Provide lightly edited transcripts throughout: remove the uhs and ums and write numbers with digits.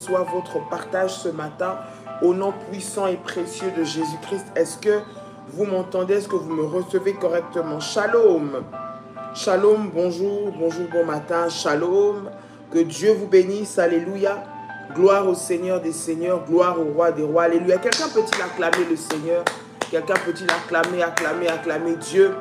reçois votre partage ce matin au nom puissant et précieux de Jésus-Christ. Est-ce que vous m'entendez? Est-ce que vous me recevez correctement? Shalom. Shalom, bonjour, bonjour, bon matin. Shalom. Que Dieu vous bénisse. Alléluia. Gloire au Seigneur des Seigneurs. Gloire au Roi des Rois. Alléluia. Quelqu'un peut-il acclamer le Seigneur? Quelqu'un peut-il acclamer Dieu?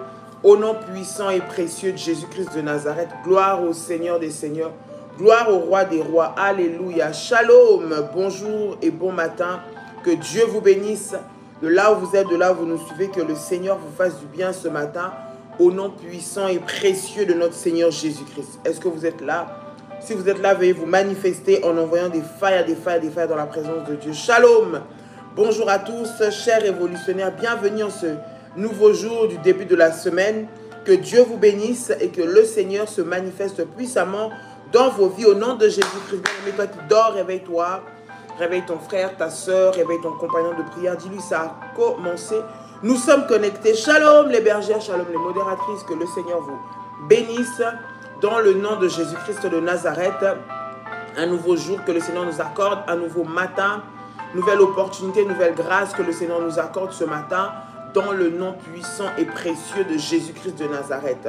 Au nom puissant et précieux de Jésus-Christ de Nazareth. Gloire au Seigneur des Seigneurs. Gloire au Roi des Rois. Alléluia. Shalom. Bonjour et bon matin. Que Dieu vous bénisse. De là où vous êtes, de là où vous nous suivez, que le Seigneur vous fasse du bien ce matin. Au nom puissant et précieux de notre Seigneur Jésus-Christ. Est-ce que vous êtes là? Si vous êtes là, veuillez vous manifester en envoyant des failles dans la présence de Dieu. Shalom. Bonjour à tous, chers révolutionnaires. Bienvenue en ce nouveau jour du début de la semaine. Que Dieu vous bénisse et que le Seigneur se manifeste puissamment dans vos vies au nom de Jésus-Christ. Bien-aimé, toi qui dors, réveille-toi. Réveille ton frère, ta soeur, réveille ton compagnon de prière. Dis-lui, ça a commencé. Nous sommes connectés. Shalom les bergères, shalom les modératrices. Que le Seigneur vous bénisse dans le nom de Jésus-Christ de Nazareth. Un nouveau jour que le Seigneur nous accorde, un nouveau matin. Nouvelle opportunité, nouvelle grâce que le Seigneur nous accorde ce matin dans le nom puissant et précieux de Jésus-Christ de Nazareth.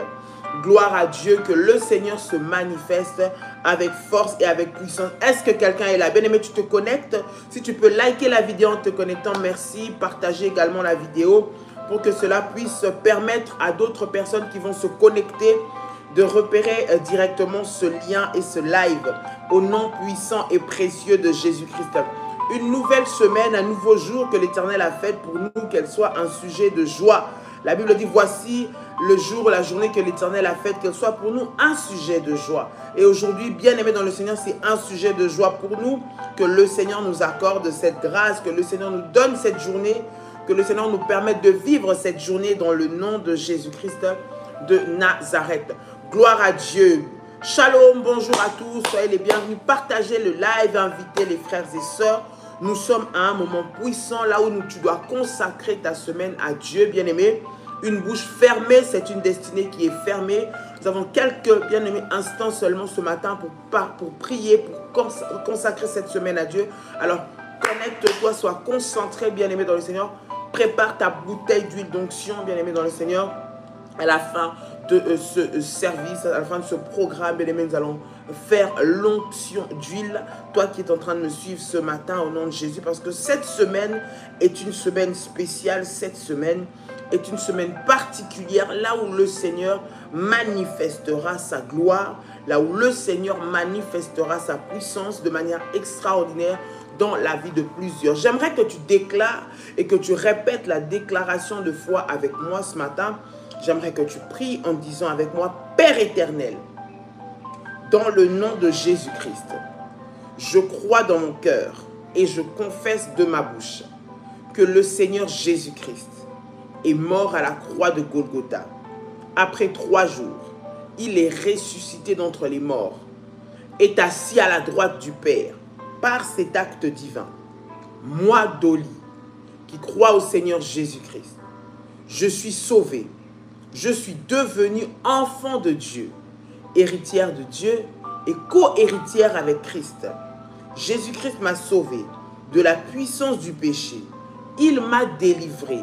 Gloire à Dieu, que le Seigneur se manifeste avec force et avec puissance. Est-ce que quelqu'un est là? Bien-aimé, tu te connectes? Si tu peux liker la vidéo en te connectant, merci. Partagez également la vidéo pour que cela puisse permettre à d'autres personnes qui vont se connecter de repérer directement ce lien et ce live au nom puissant et précieux de Jésus-Christ. Une nouvelle semaine, un nouveau jour que l'Éternel a fait pour nous, qu'elle soit un sujet de joie. La Bible dit, voici le jour, la journée que l'Éternel a faite, qu'elle soit pour nous un sujet de joie. Et aujourd'hui, bien-aimé dans le Seigneur, c'est un sujet de joie pour nous, que le Seigneur nous accorde cette grâce, que le Seigneur nous donne cette journée, que le Seigneur nous permette de vivre cette journée dans le nom de Jésus-Christ de Nazareth. Gloire à Dieu. Shalom, bonjour à tous, soyez les bienvenus. Partagez le live, invitez les frères et sœurs. Nous sommes à un moment puissant, là où tu dois consacrer ta semaine à Dieu, bien-aimé. Une bouche fermée, c'est une destinée qui est fermée. Nous avons quelques, bien-aimés, instants seulement ce matin pour prier, pour consacrer cette semaine à Dieu. Alors, connecte-toi, sois concentré, bien-aimé dans le Seigneur. Prépare ta bouteille d'huile d'onction, bien-aimé dans le Seigneur. À la fin de ce service, à la fin de ce programme, bien aimé, nous allons faire l'onction d'huile. Toi qui es en train de me suivre ce matin au nom de Jésus, parce que cette semaine est une semaine spéciale, cette semaine est une semaine particulière, là où le Seigneur manifestera sa gloire, là où le Seigneur manifestera sa puissance de manière extraordinaire dans la vie de plusieurs. J'aimerais que tu déclares et que tu répètes la déclaration de foi avec moi ce matin. J'aimerais que tu pries en disant avec moi, Père éternel, dans le nom de Jésus-Christ, je crois dans mon cœur et je confesse de ma bouche que le Seigneur Jésus-Christ est mort à la croix de Golgotha. Après 3 jours, il est ressuscité d'entre les morts, est assis à la droite du Père par cet acte divin. Moi, Dolly, qui crois au Seigneur Jésus-Christ, je suis sauvé. Je suis devenue enfant de Dieu, héritière de Dieu et co-héritière avec Christ. Jésus-Christ m'a sauvé de la puissance du péché. Il m'a délivré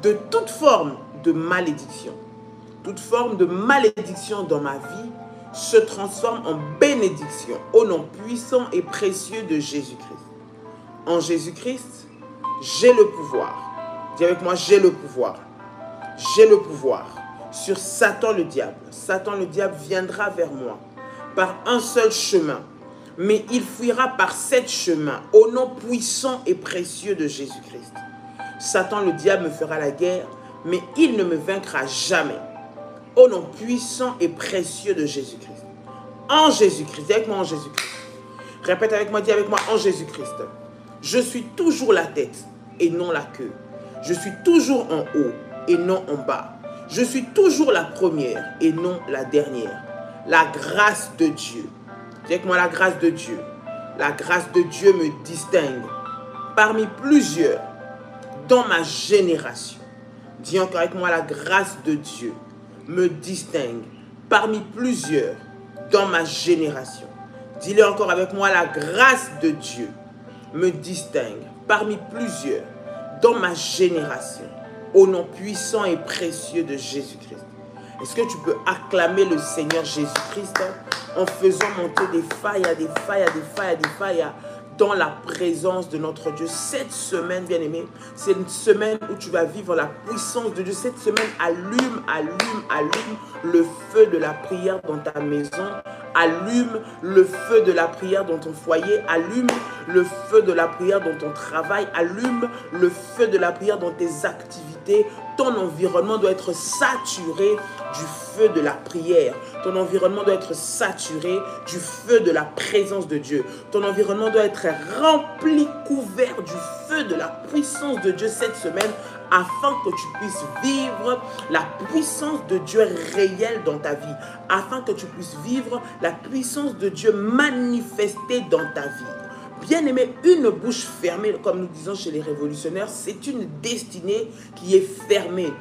de toute forme de malédiction. Toute forme de malédiction dans ma vie se transforme en bénédiction au nom puissant et précieux de Jésus-Christ. En Jésus-Christ, j'ai le pouvoir. Dis avec moi, j'ai le pouvoir. J'ai le pouvoir sur Satan le diable. Satan le diable viendra vers moi par un seul chemin, mais il fuira par 7 chemins au nom puissant et précieux de Jésus-Christ. Satan le diable me fera la guerre, mais il ne me vaincra jamais au nom puissant et précieux de Jésus-Christ. En Jésus-Christ, dis avec moi en Jésus-Christ. Répète avec moi, dis avec moi en Jésus-Christ. Je suis toujours la tête et non la queue. Je suis toujours en haut et non en bas. Je suis toujours la première et non la dernière. La grâce de Dieu. Dis avec moi la grâce de Dieu. La grâce de Dieu me distingue parmi plusieurs dans ma génération. Dis encore avec moi la grâce de Dieu me distingue parmi plusieurs dans ma génération. Dis-le encore avec moi, la grâce de Dieu me distingue parmi plusieurs dans ma génération, au nom puissant et précieux de Jésus-Christ. Est-ce que tu peux acclamer le Seigneur Jésus-Christ en faisant monter des failles, des failles, des failles, des failles dans la présence de notre Dieu? Cette semaine, bien-aimé, c'est une semaine où tu vas vivre la puissance de Dieu. Cette semaine, allume le feu de la prière dans ta maison. Allume le feu de la prière dans ton foyer. Allume le feu de la prière dans ton travail. Allume le feu de la prière dans tes activités. Ton environnement doit être saturé du feu de la prière. Ton environnement doit être saturé du feu de la présence de Dieu. Ton environnement doit être rempli, couvert du feu de la puissance de Dieu cette semaine, afin que tu puisses vivre la puissance de Dieu réelle dans ta vie, afin que tu puisses vivre la puissance de Dieu manifestée dans ta vie. Bien-aimé, une bouche fermée, comme nous disons chez les révolutionnaires, c'est une destinée qui est fermée.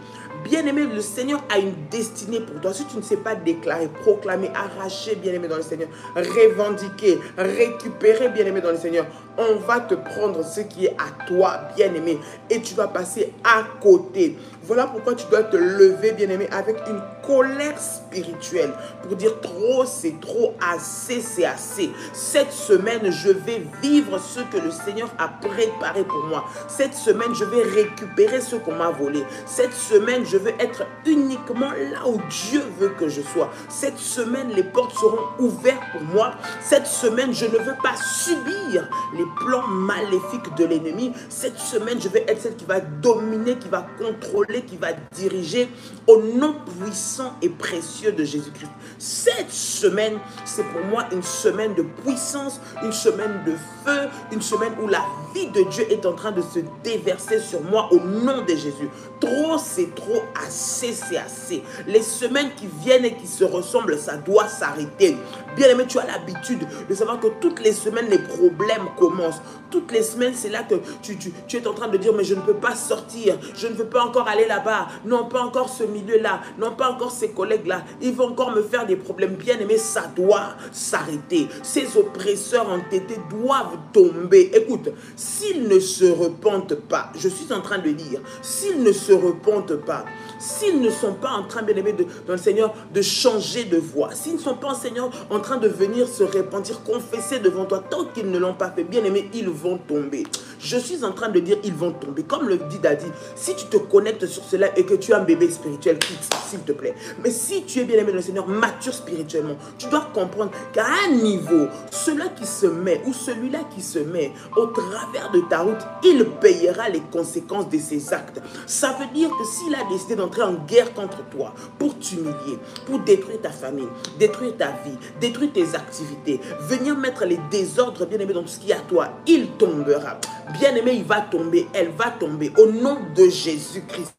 Bien-aimé, le Seigneur a une destinée pour toi. Si tu ne sais pas déclarer, proclamer, arracher, bien-aimé dans le Seigneur, revendiquer, récupérer, bien-aimé dans le Seigneur, on va te prendre ce qui est à toi, bien-aimé, et tu vas passer à côté. Voilà pourquoi tu dois te lever, bien-aimé, avec une colère spirituelle pour dire trop, c'est trop, assez, c'est assez. Cette semaine, je vais vivre ce que le Seigneur a préparé pour moi. Cette semaine, je vais récupérer ce qu'on m'a volé. Cette semaine, je veux être uniquement là où Dieu veut que je sois. Cette semaine, les portes seront ouvertes pour moi. Cette semaine, je ne veux pas subir les plans maléfiques de l'ennemi. Cette semaine, je vais être celle qui va dominer, qui va contrôler, qui va diriger au nom puissant et précieux de Jésus-Christ. Cette semaine, c'est pour moi une semaine de puissance, une semaine de feu, une semaine où la vie de Dieu est en train de se déverser sur moi au nom de Jésus. Trop, c'est trop, assez, c'est assez. Les semaines qui viennent et qui se ressemblent, ça doit s'arrêter. Bien-aimé, tu as l'habitude de savoir que toutes les semaines, les problèmes commencent. Toutes les semaines, c'est là que tu es en train de dire, mais je ne peux pas sortir, je ne veux pas encore aller là-bas, non, pas encore ce milieu-là, non, pas encore ces collègues-là, ils vont encore me faire des problèmes. Bien-aimé, ça doit s'arrêter. Ces oppresseurs entêtés doivent tomber. Écoute, s'ils ne se repentent pas, je suis en train de dire, s'ils ne se repentent pas, s'ils ne sont pas en train, bien-aimé, dans le Seigneur, de changer de voie, s'ils ne sont pas, Seigneur, en train de venir se repentir, confesser devant toi, tant qu'ils ne l'ont pas fait, bien-aimé, ils vont tomber. Je suis en train de dire, ils vont tomber. Comme le dit Dadi, si tu te connectes sur cela et que tu as un bébé spirituel, quitte, s'il te plaît. Mais si tu es bien-aimé dans le Seigneur, mature spirituellement, tu dois comprendre qu'à un niveau, celui qui se met ou celui-là qui se met au travers de ta route, il payera les conséquences de ses actes. Ça veut dire que s'il a décidé d'entrer en guerre contre toi, pour t'humilier, pour détruire ta famille, détruire ta vie, détruire tes activités, venir mettre les désordres, bien-aimé, dans tout ce qui est à toi, il tombera. Bien-aimé, il va tomber, elle va tomber. Au nom de Jésus-Christ.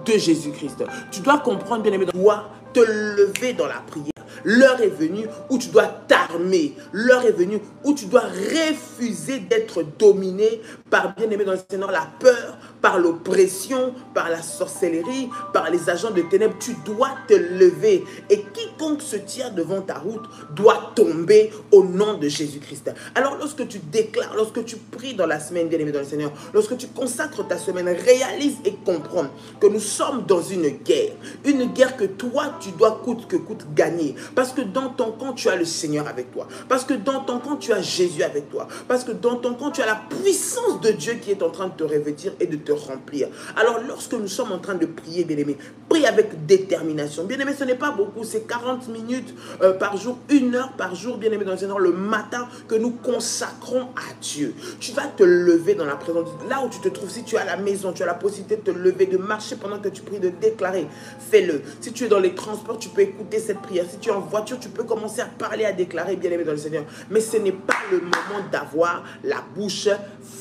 De Jésus-Christ. Tu dois comprendre, bien-aimé, tu dois te lever dans la prière. L'heure est venue où tu dois t'armer. L'heure est venue où tu dois refuser d'être dominé par, bien-aimé dans le Seigneur, la peur, par l'oppression, par la sorcellerie, par les agents de ténèbres. Tu dois te lever. Et quiconque se tient devant ta route doit tomber au nom de Jésus-Christ. Alors lorsque tu déclares, lorsque tu pries dans la semaine, bien-aimé dans le Seigneur, lorsque tu consacres ta semaine, réalise et comprends que nous sommes dans une guerre que toi, tu dois coûte que coûte gagner. Parce que dans ton camp, tu as le Seigneur avec toi. Parce que dans ton camp, tu as Jésus avec toi. Parce que dans ton camp, tu as la puissance de Dieu qui est en train de te revêtir et de te remplir. Alors, lorsque nous sommes en train de prier, bien-aimé, prie avec détermination. Bien-aimé, ce n'est pas beaucoup, c'est 40 minutes par jour, 1 heure par jour, bien-aimé dans le Seigneur, le matin que nous consacrons à Dieu. Tu vas te lever dans la présence, là où tu te trouves. Si tu es à la maison, tu as la possibilité de te lever, de marcher pendant que tu pries, de déclarer. Fais-le. Si tu es dans les transports, tu peux écouter cette prière. Si tu es en voiture, tu peux commencer à parler, à déclarer, bien-aimé dans le Seigneur. Mais ce n'est pas le moment d'avoir la bouche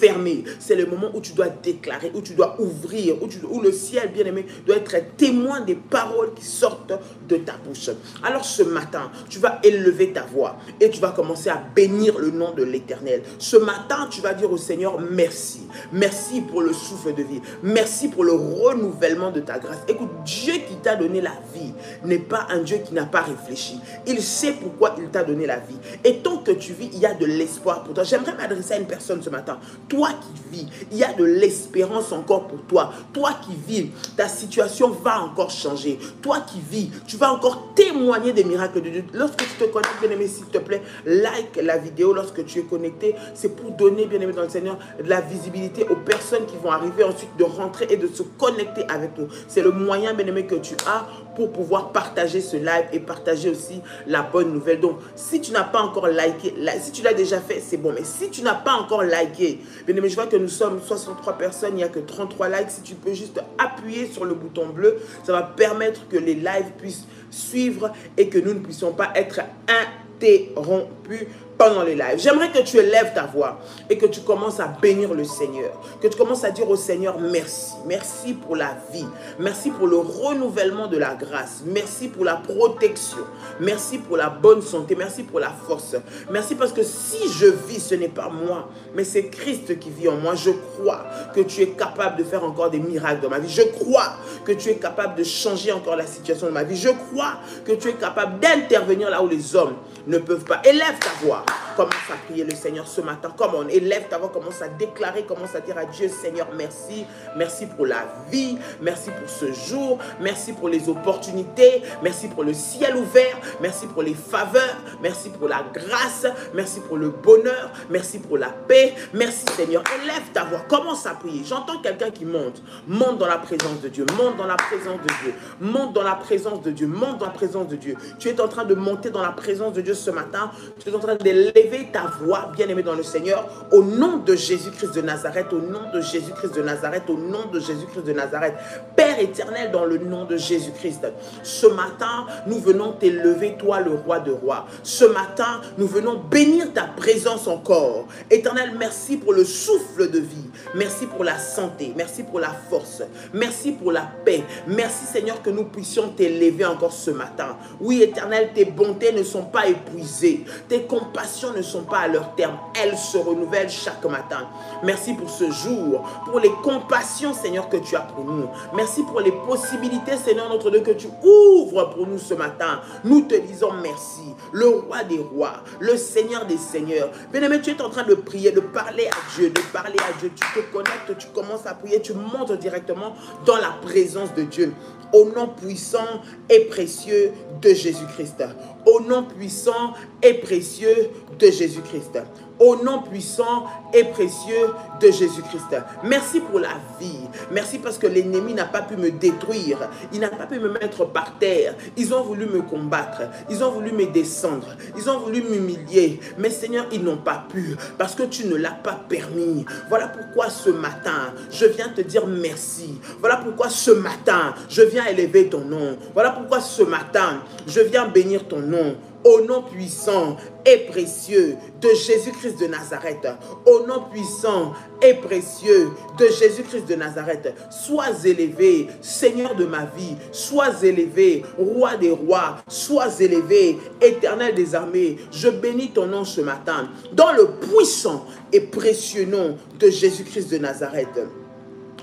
fermée. C'est le moment où tu dois déclarer, où tu dois ouvrir, où le ciel, bien-aimé, doit être témoin témoin des paroles qui sortent de ta bouche. Alors ce matin, tu vas élever ta voix et tu vas commencer à bénir le nom de l'Éternel. Ce matin, tu vas dire au Seigneur merci. Merci pour le souffle de vie. Merci pour le renouvellement de ta grâce. Écoute, Dieu qui t'a donné la vie n'est pas un Dieu qui n'a pas réfléchi. Il sait pourquoi il t'a donné la vie. Et tant que tu vis, il y a de l'espoir pour toi. J'aimerais m'adresser à une personne ce matin. Toi qui vis, il y a de l'espérance encore pour toi. Toi qui vis, ta situation va encore changer. Toi qui vis, tu vas encore témoigner des miracles de Dieu. Lorsque tu te connectes, bien-aimé, s'il te plaît, like la vidéo lorsque tu es connecté. C'est pour donner, bien-aimé dans le Seigneur, de la visibilité aux personnes qui vont arriver ensuite de rentrer et de se connecter avec nous. C'est le moyen, bien-aimé, que tu as pour pouvoir partager ce live et partager aussi la bonne nouvelle. Donc, si tu n'as pas encore liké, si tu l'as déjà fait, c'est bon. Mais si tu n'as pas encore liké, bien-aimé, je vois que nous sommes 63 personnes, il n'y a que 33 likes. Si tu peux juste appuyer sur le bouton bleu, ça va permettre que les lives puissent suivre et que nous ne puissions pas être interrompus pendant les lives. J'aimerais que tu élèves ta voix et que tu commences à bénir le Seigneur. Que tu commences à dire au Seigneur merci. Merci pour la vie. Merci pour le renouvellement de la grâce. Merci pour la protection. Merci pour la bonne santé. Merci pour la force. Merci parce que si je vis, ce n'est pas moi, mais c'est Christ qui vit en moi. Je crois que tu es capable de faire encore des miracles dans ma vie. Je crois que tu es capable de changer encore la situation de ma vie. Je crois que tu es capable d'intervenir là où les hommes ne peuvent pas. Élève ta voix. Commence à prier le Seigneur ce matin. Comment? Élève ta voix, commence à déclarer, commence à dire à Dieu, Seigneur, merci. Merci pour la vie. Merci pour ce jour. Merci pour les opportunités. Merci pour le ciel ouvert. Merci pour les faveurs. Merci pour la grâce. Merci pour le bonheur. Merci pour la paix. Merci Seigneur. Élève ta voix. Commence à prier. J'entends quelqu'un qui monte. Monte dans la présence de Dieu. Monte dans la présence de Dieu. Monte dans la présence de Dieu. Monte dans la présence de Dieu. Tu es en train de monter dans la présence de Dieu ce matin. Tu es en train d'élever ta voix, bien-aimé dans le Seigneur, au nom de Jésus-Christ de Nazareth, au nom de Jésus-Christ de Nazareth, au nom de Jésus-Christ de Nazareth. Père éternel, dans le nom de Jésus-Christ, ce matin, nous venons t'élever, toi, le roi de rois. Ce matin, nous venons bénir ta présence encore. Éternel, merci pour le souffle de vie. Merci pour la santé. Merci pour la force. Merci pour la paix. Merci, Seigneur, que nous puissions t'élever encore ce matin. Oui, éternel, tes bontés ne sont pas épuisées. Tes compassions ne sont pas à leur terme. Elles se renouvellent chaque matin. Merci pour ce jour, pour les compassions, Seigneur, que tu as pour nous. Merci pour les possibilités, Seigneur, notre Dieu, que tu ouvres pour nous ce matin. Nous te disons merci. Le roi des rois, le Seigneur des seigneurs. Bien-aimé, tu es en train de prier, de parler à Dieu, de parler à Dieu. Tu te connectes, tu commences à prier, tu montes directement dans la présence de Dieu. Au nom puissant et précieux de Jésus-Christ. Au nom puissant et précieux de Jésus-Christ. Au nom puissant et précieux de Jésus-Christ. Merci pour la vie. Merci parce que l'ennemi n'a pas pu me détruire. Il n'a pas pu me mettre par terre. Ils ont voulu me combattre. Ils ont voulu me descendre. Ils ont voulu m'humilier. Mais Seigneur, ils n'ont pas pu parce que tu ne l'as pas permis. Voilà pourquoi ce matin, je viens te dire merci. Voilà pourquoi ce matin, je viens élever ton nom. Voilà pourquoi ce matin, je viens bénir ton nom. Au nom puissant et précieux de Jésus-Christ de Nazareth. Au nom puissant et précieux de Jésus-Christ de Nazareth. Sois élevé, Seigneur de ma vie. Sois élevé, Roi des rois. Sois élevé, Éternel des armées. Je bénis ton nom ce matin. Dans le puissant et précieux nom de Jésus-Christ de Nazareth.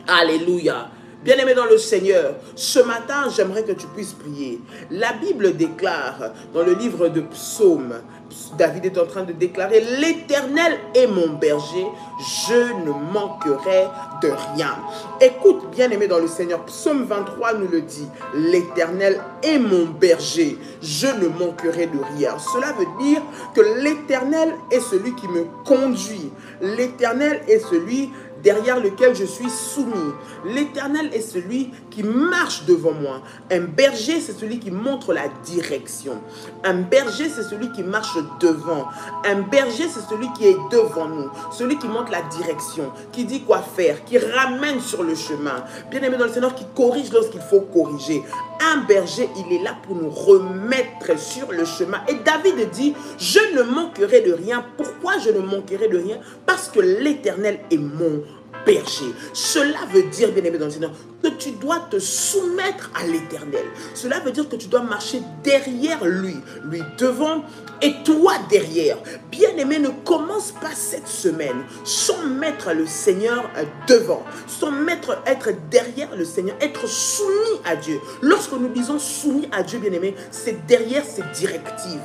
Alléluia. Bien-aimé dans le Seigneur, ce matin, j'aimerais que tu puisses prier. La Bible déclare dans le livre de Psaumes, David est en train de déclarer « L'Éternel est mon berger, je ne manquerai de rien. » Écoute, bien-aimé dans le Seigneur, Psaume 23 nous le dit « L'Éternel est mon berger, je ne manquerai de rien. » Cela veut dire que l'Éternel est celui qui me conduit. L'Éternel est celui derrière lequel je suis soumis. L'Éternel est celui qui marche devant moi. Un berger, c'est celui qui montre la direction. Un berger, c'est celui qui marche devant. Un berger, c'est celui qui est devant nous. Celui qui montre la direction, qui dit quoi faire, qui ramène sur le chemin. Bien-aimé dans le Seigneur, qui corrige lorsqu'il faut corriger. Un berger, il est là pour nous remettre sur le chemin. Et David dit, je ne manquerai de rien. Pourquoi je ne manquerai de rien? Parce que l'Éternel est mon berger. Cela veut dire, bien-aimé dans le Seigneur, que tu dois te soumettre à l'Éternel. Cela veut dire que tu dois marcher derrière lui, lui devant et toi derrière. Bien-aimé, ne commence pas cette semaine sans mettre le Seigneur devant, sans être derrière le Seigneur, être soumis à Dieu. Lorsque nous disons soumis à Dieu, bien-aimé, c'est derrière ses directives,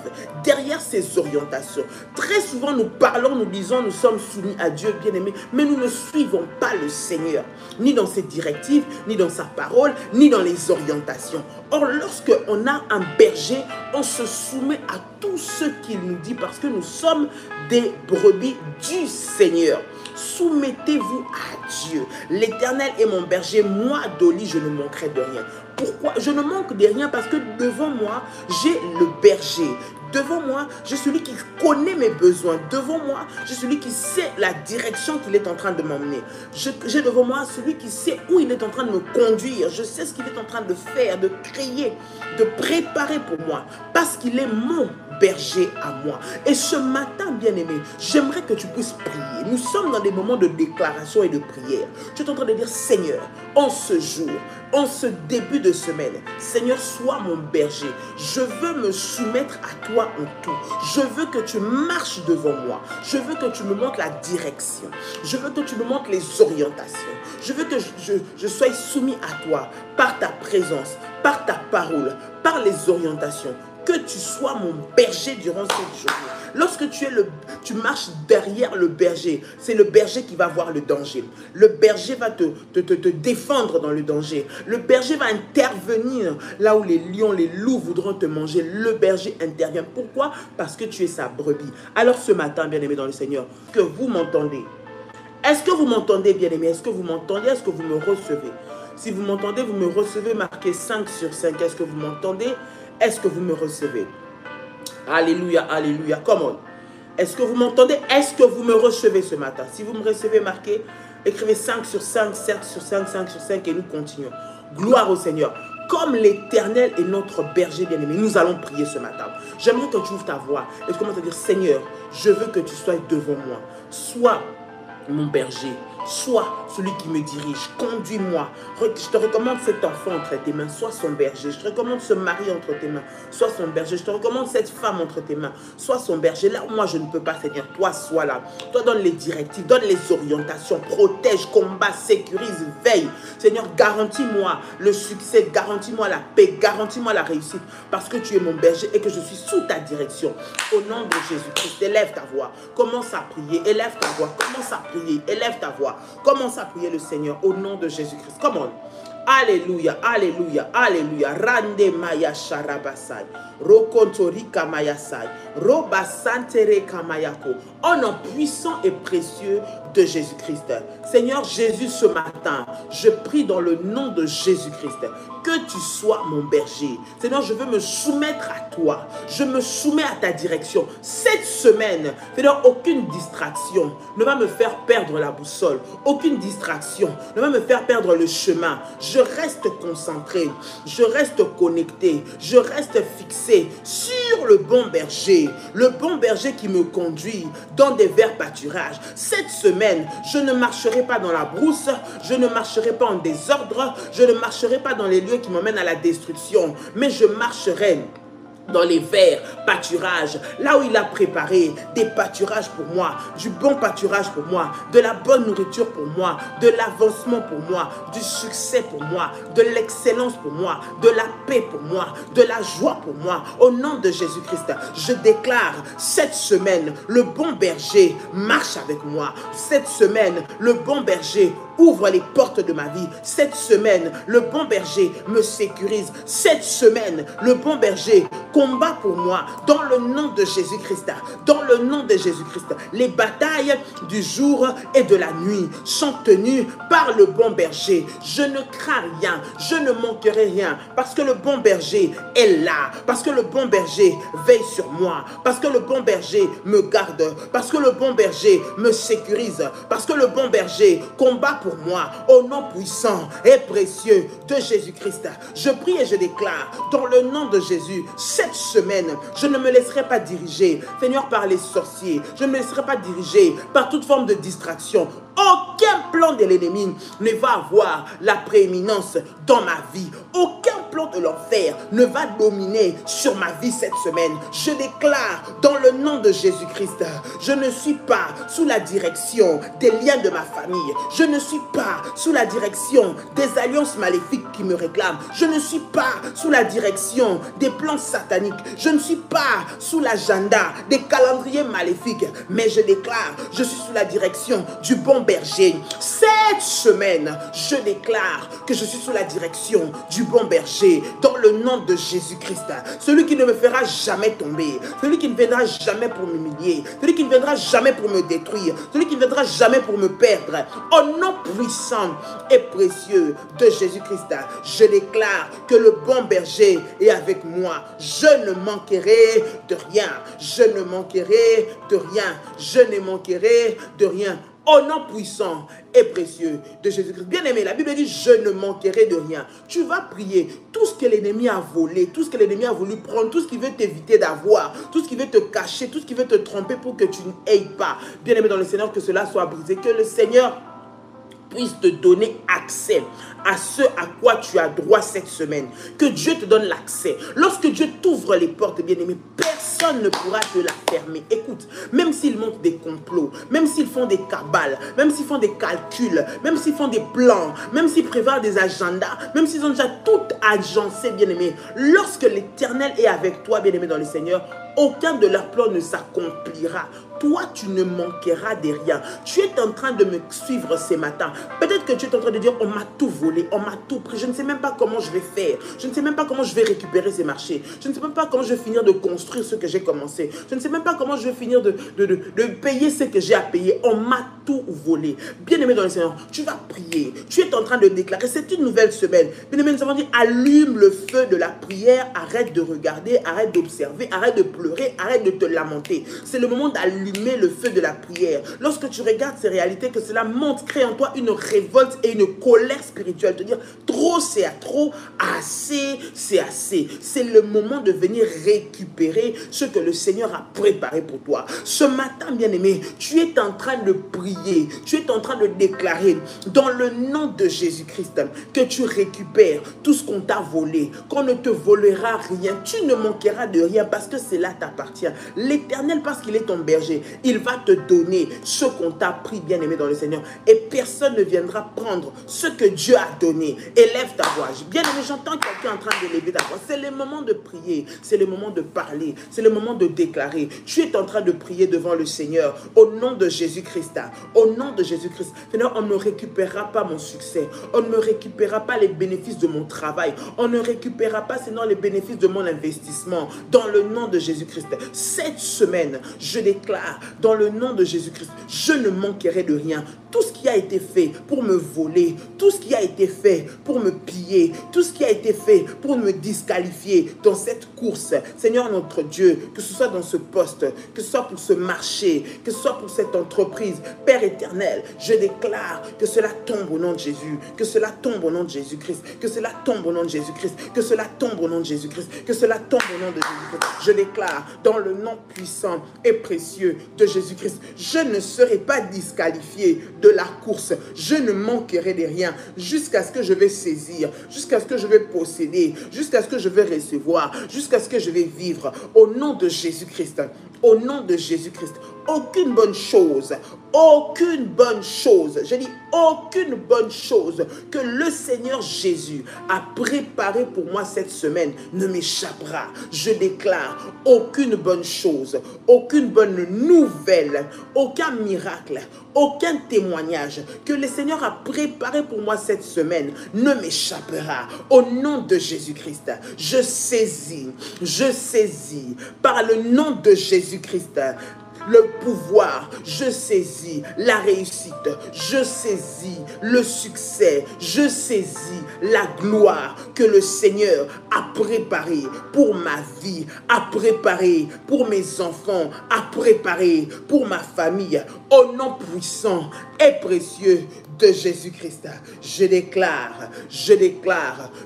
derrière ses orientations. Très souvent, nous parlons, nous disons, nous sommes soumis à Dieu, bien-aimé, mais nous ne suivons pas le Seigneur, ni dans ses directives, ni dans sa parole, ni dans les orientations. Or, lorsque on a un berger, on se soumet à tout ce qu'il nous dit parce que nous sommes des brebis du Seigneur. Soumettez-vous à Dieu. L'Éternel est mon berger, moi, Dolly, je ne manquerai de rien. Pourquoi? Je ne manque de rien parce que devant moi, j'ai le berger. Devant moi, j'ai celui qui connaît mes besoins. Devant moi, j'ai celui qui sait la direction qu'il est en train de m'emmener. J'ai devant moi celui qui sait où il est en train de me conduire. Je sais ce qu'il est en train de faire, de créer, de préparer pour moi. Parce qu'il est mon berger à moi. Et ce matin, bien-aimé, j'aimerais que tu puisses prier. Nous sommes dans des moments de déclaration et de prière. Tu es en train de dire, Seigneur, en ce jour, en ce début de semaine, Seigneur, sois mon berger. Je veux me soumettre à toi en tout. Je veux que tu marches devant moi. Je veux que tu me montres la direction. Je veux que tu me montres les orientations. Je veux que je sois soumis à toi par ta présence, par ta parole, par les orientations. Que tu sois mon berger durant cette journée. Lorsque tu marches derrière le berger, c'est le berger qui va voir le danger. Le berger va te défendre dans le danger. Le berger va intervenir là où les lions, les loups voudront te manger. Le berger intervient. Pourquoi? Parce que tu es sa brebis. Alors ce matin, bien-aimé dans le Seigneur, que vous m'entendez. Est-ce que vous m'entendez, bien-aimé? Est-ce que vous m'entendez? Est-ce que vous me recevez? Si vous m'entendez, vous me recevez, marqué 5 sur 5. Est-ce que vous m'entendez? Est-ce que vous me recevez? Alléluia, alléluia. Come on. Est-ce que vous m'entendez? Est-ce que vous me recevez ce matin? Si vous me recevez, marquez, écrivez 5 sur 5, 7 sur 5, 5 sur 5 et nous continuons. Gloire au Seigneur. Comme l'Éternel est notre berger bien-aimé, nous allons prier ce matin. J'aimerais que tu ouvres ta voix et tu commences à dire, Seigneur, je veux que tu sois devant moi. Sois mon berger. Sois celui qui me dirige, conduis-moi. Je te recommande cet enfant entre tes mains, sois son berger. Je te recommande ce mari entre tes mains, sois son berger. Je te recommande cette femme entre tes mains, sois son berger. Là où moi je ne peux pas, Seigneur, toi sois là. Toi donne les directives, donne les orientations, protège, combat, sécurise, veille. Seigneur, garantis-moi le succès, garantis-moi la paix, garantis-moi la réussite. Parce que tu es mon berger et que je suis sous ta direction. Au nom de Jésus-Christ, élève ta voix. Commence à prier, élève ta voix. Commence à prier, élève ta voix. Commence à prier le Seigneur au nom de Jésus-Christ. Come on. Alléluia, alléluia, alléluia. Rande maya sharabasai. Rokontorika mayasai. Robasantere kamayako. Au nom puissant et précieux de Jésus-Christ. Seigneur Jésus, ce matin, je prie dans le nom de Jésus-Christ que tu sois mon berger. Seigneur, je veux me soumettre à toi. Je me soumets à ta direction. Cette semaine, Seigneur, aucune distraction ne va me faire perdre la boussole. Aucune distraction ne va me faire perdre le chemin. Je reste concentré. Je reste connecté. Je reste fixé sur le bon berger. Le bon berger qui me conduit dans des verts pâturages. Cette semaine, je ne marcherai pas dans la brousse. Je ne marcherai pas en désordre. Je ne marcherai pas dans les lieux qui m'emmènent à la destruction. Mais je marcherai dans les verts pâturages, là où il a préparé des pâturages pour moi, du bon pâturage pour moi, de la bonne nourriture pour moi, de l'avancement pour moi, du succès pour moi, de l'excellence pour moi, de la paix pour moi, de la joie pour moi. Au nom de Jésus-Christ, je déclare cette semaine, le bon berger marche avec moi. Cette semaine, le bon berger ouvre les portes de ma vie. Cette semaine, le bon berger me sécurise. Cette semaine, le bon berger combat pour moi dans le nom de Jésus-Christ. Dans le nom de Jésus-Christ. Les batailles du jour et de la nuit sont tenues par le bon berger. Je ne crains rien. Je ne manquerai rien parce que le bon berger est là. Parce que le bon berger veille sur moi. Parce que le bon berger me garde. Parce que le bon berger me sécurise. Parce que le bon berger combat pour pour moi. Au nom puissant et précieux de Jésus-Christ, je prie et je déclare dans le nom de Jésus, cette semaine, je ne me laisserai pas diriger, Seigneur, par les sorciers. Je ne me laisserai pas diriger par toute forme de distraction. Aucun plan de l'ennemi ne va avoir la prééminence dans ma vie. Aucun plan de l'enfer ne va dominer sur ma vie cette semaine. Je déclare dans le nom de Jésus-Christ, je ne suis pas sous la direction des liens de ma famille. Je ne suis pas sous la direction des alliances maléfiques qui me réclament. Je ne suis pas sous la direction des plans sataniques. Je ne suis pas sous l'agenda des calendriers maléfiques. Mais je déclare, je suis sous la direction du bon berger. Cette semaine, je déclare que je suis sous la direction du bon berger dans le nom de Jésus-Christ. Celui qui ne me fera jamais tomber, celui qui ne viendra jamais pour m'humilier, celui qui ne viendra jamais pour me détruire, celui qui ne viendra jamais pour me perdre. Au nom puissant et précieux de Jésus-Christ, je déclare que le bon berger est avec moi. Je ne manquerai de rien. Je ne manquerai de rien. Je ne manquerai de rien. Au nom puissant et précieux de Jésus-Christ. Bien-aimé, la Bible dit, je ne manquerai de rien. Tu vas prier tout ce que l'ennemi a volé, tout ce que l'ennemi a voulu prendre, tout ce qui veut t'éviter d'avoir, tout ce qui veut te cacher, tout ce qui veut te tromper pour que tu n'aies pas. Bien-aimé dans le Seigneur, que cela soit brisé, que le Seigneur puisse te donner accès à ce à quoi tu as droit cette semaine. Que Dieu te donne l'accès. Lorsque Dieu t'ouvre les portes, bien-aimé, personne ne pourra te la fermer. Écoute, même s'ils montent des complots, même s'ils font des cabales, même s'ils font des calculs, même s'ils font des plans, même s'ils prévoient des agendas, même s'ils ont déjà tout agencé, bien-aimé, lorsque l'Éternel est avec toi, bien-aimé dans le Seigneur, aucun de leurs plans ne s'accomplira. Toi, tu ne manqueras de rien. Tu es en train de me suivre ce matin. Peut-être que tu es en train de dire, on m'a tout volé, on m'a tout pris. Je ne sais même pas comment je vais faire. Je ne sais même pas comment je vais récupérer ces marchés. Je ne sais même pas comment je vais finir de construire ce que j'ai commencé. Je ne sais même pas comment je vais finir de payer ce que j'ai à payer. On m'a tout volé. Bien-aimé dans le Seigneur, tu vas prier. Tu es en train de déclarer. C'est une nouvelle semaine. Bien-aimé, nous avons dit, allume le feu de la prière. Arrête de regarder, arrête d'observer, arrête de pleurer, arrête de te lamenter. C'est le moment d'allumer le feu de la prière. Lorsque tu regardes ces réalités, que cela monte, crée en toi une révolte et une colère spirituelle. Te dire, trop c'est à trop, assez c'est assez. C'est le moment de venir récupérer ce que le Seigneur a préparé pour toi. Ce matin, bien-aimé, tu es en train de prier, tu es en train de déclarer dans le nom de Jésus-Christ que tu récupères tout ce qu'on t'a volé, qu'on ne te volera rien, tu ne manqueras de rien parce que cela t'appartient. L'Éternel, parce qu'il est ton berger, il va te donner ce qu'on t'a pris, bien-aimé dans le Seigneur, et personne ne viendra prendre ce que Dieu a donné. Élève ta voix. Bien-aimé, j'entends quelqu'un en train d'élever ta voix. C'est le moment de prier, c'est le moment de parler, c'est le moment de déclarer. Tu es en train de prier devant le Seigneur au nom de Jésus-Christ. Au nom de Jésus-Christ. Seigneur, on ne récupérera pas mon succès. On ne récupérera pas les bénéfices de mon travail. On ne récupérera pas, sinon, les bénéfices de mon investissement. Dans le nom de Jésus-Christ. Cette semaine, je déclare, dans le nom de Jésus-Christ, je ne manquerai de rien. Tout ce qui a été fait pour me voler, tout ce qui a été fait pour me piller, tout ce qui a été fait pour me disqualifier dans cette course, Seigneur notre Dieu, que ce soit dans ce poste, que ce soit pour ce marché, que ce soit pour cette entreprise, Père éternel, je déclare que cela tombe au nom de Jésus, que cela tombe au nom de Jésus-Christ, que cela tombe au nom de Jésus-Christ, que cela tombe au nom de Jésus-Christ, que cela tombe au nom de Jésus-Christ. Je déclare dans le nom puissant et précieux de Jésus-Christ, je ne serai pas disqualifié de la course, je ne manquerai de rien jusqu'à ce que je vais saisir, jusqu'à ce que je vais posséder, jusqu'à ce que je vais recevoir, jusqu'à ce que je vais vivre au nom de Jésus-Christ. Au nom de Jésus-Christ, aucune bonne chose, je dis aucune bonne chose que le Seigneur Jésus a préparé pour moi cette semaine ne m'échappera. Je déclare aucune bonne chose, aucune bonne nouvelle, aucun miracle, aucun témoignage que le Seigneur a préparé pour moi cette semaine ne m'échappera. Au nom de Jésus-Christ, je saisis par le nom de Jésus-Christ le pouvoir, je saisis la réussite, je saisis le succès, je saisis la gloire que le Seigneur a préparée pour ma vie, a préparée pour mes enfants, a préparée pour ma famille, au nom puissant et précieux de Jésus-Christ. Je déclare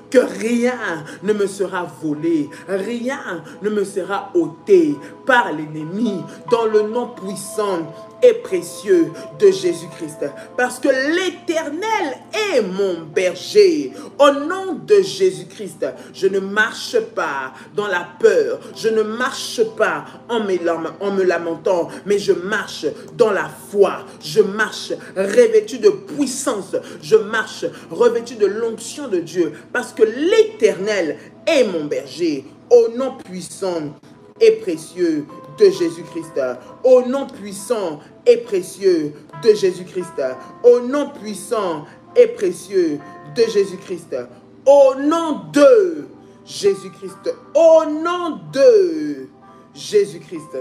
que rien ne me sera volé, rien ne me sera ôté par l'ennemi dans le nom puissant et précieux de Jésus-Christ. Parce que l'Éternel est mon berger. Au nom de Jésus-Christ, je ne marche pas dans la peur. Je ne marche pas en me lamentant, mais je marche dans la foi. Je marche revêtu de puissance. Je marche revêtu de l'onction de Dieu. Parce que l'Éternel est mon berger. Au nom puissant et précieux de Jésus-Christ, au nom puissant et précieux de Jésus-Christ, au nom puissant et précieux de Jésus-Christ, au nom de Jésus-Christ, au nom de Jésus-Christ.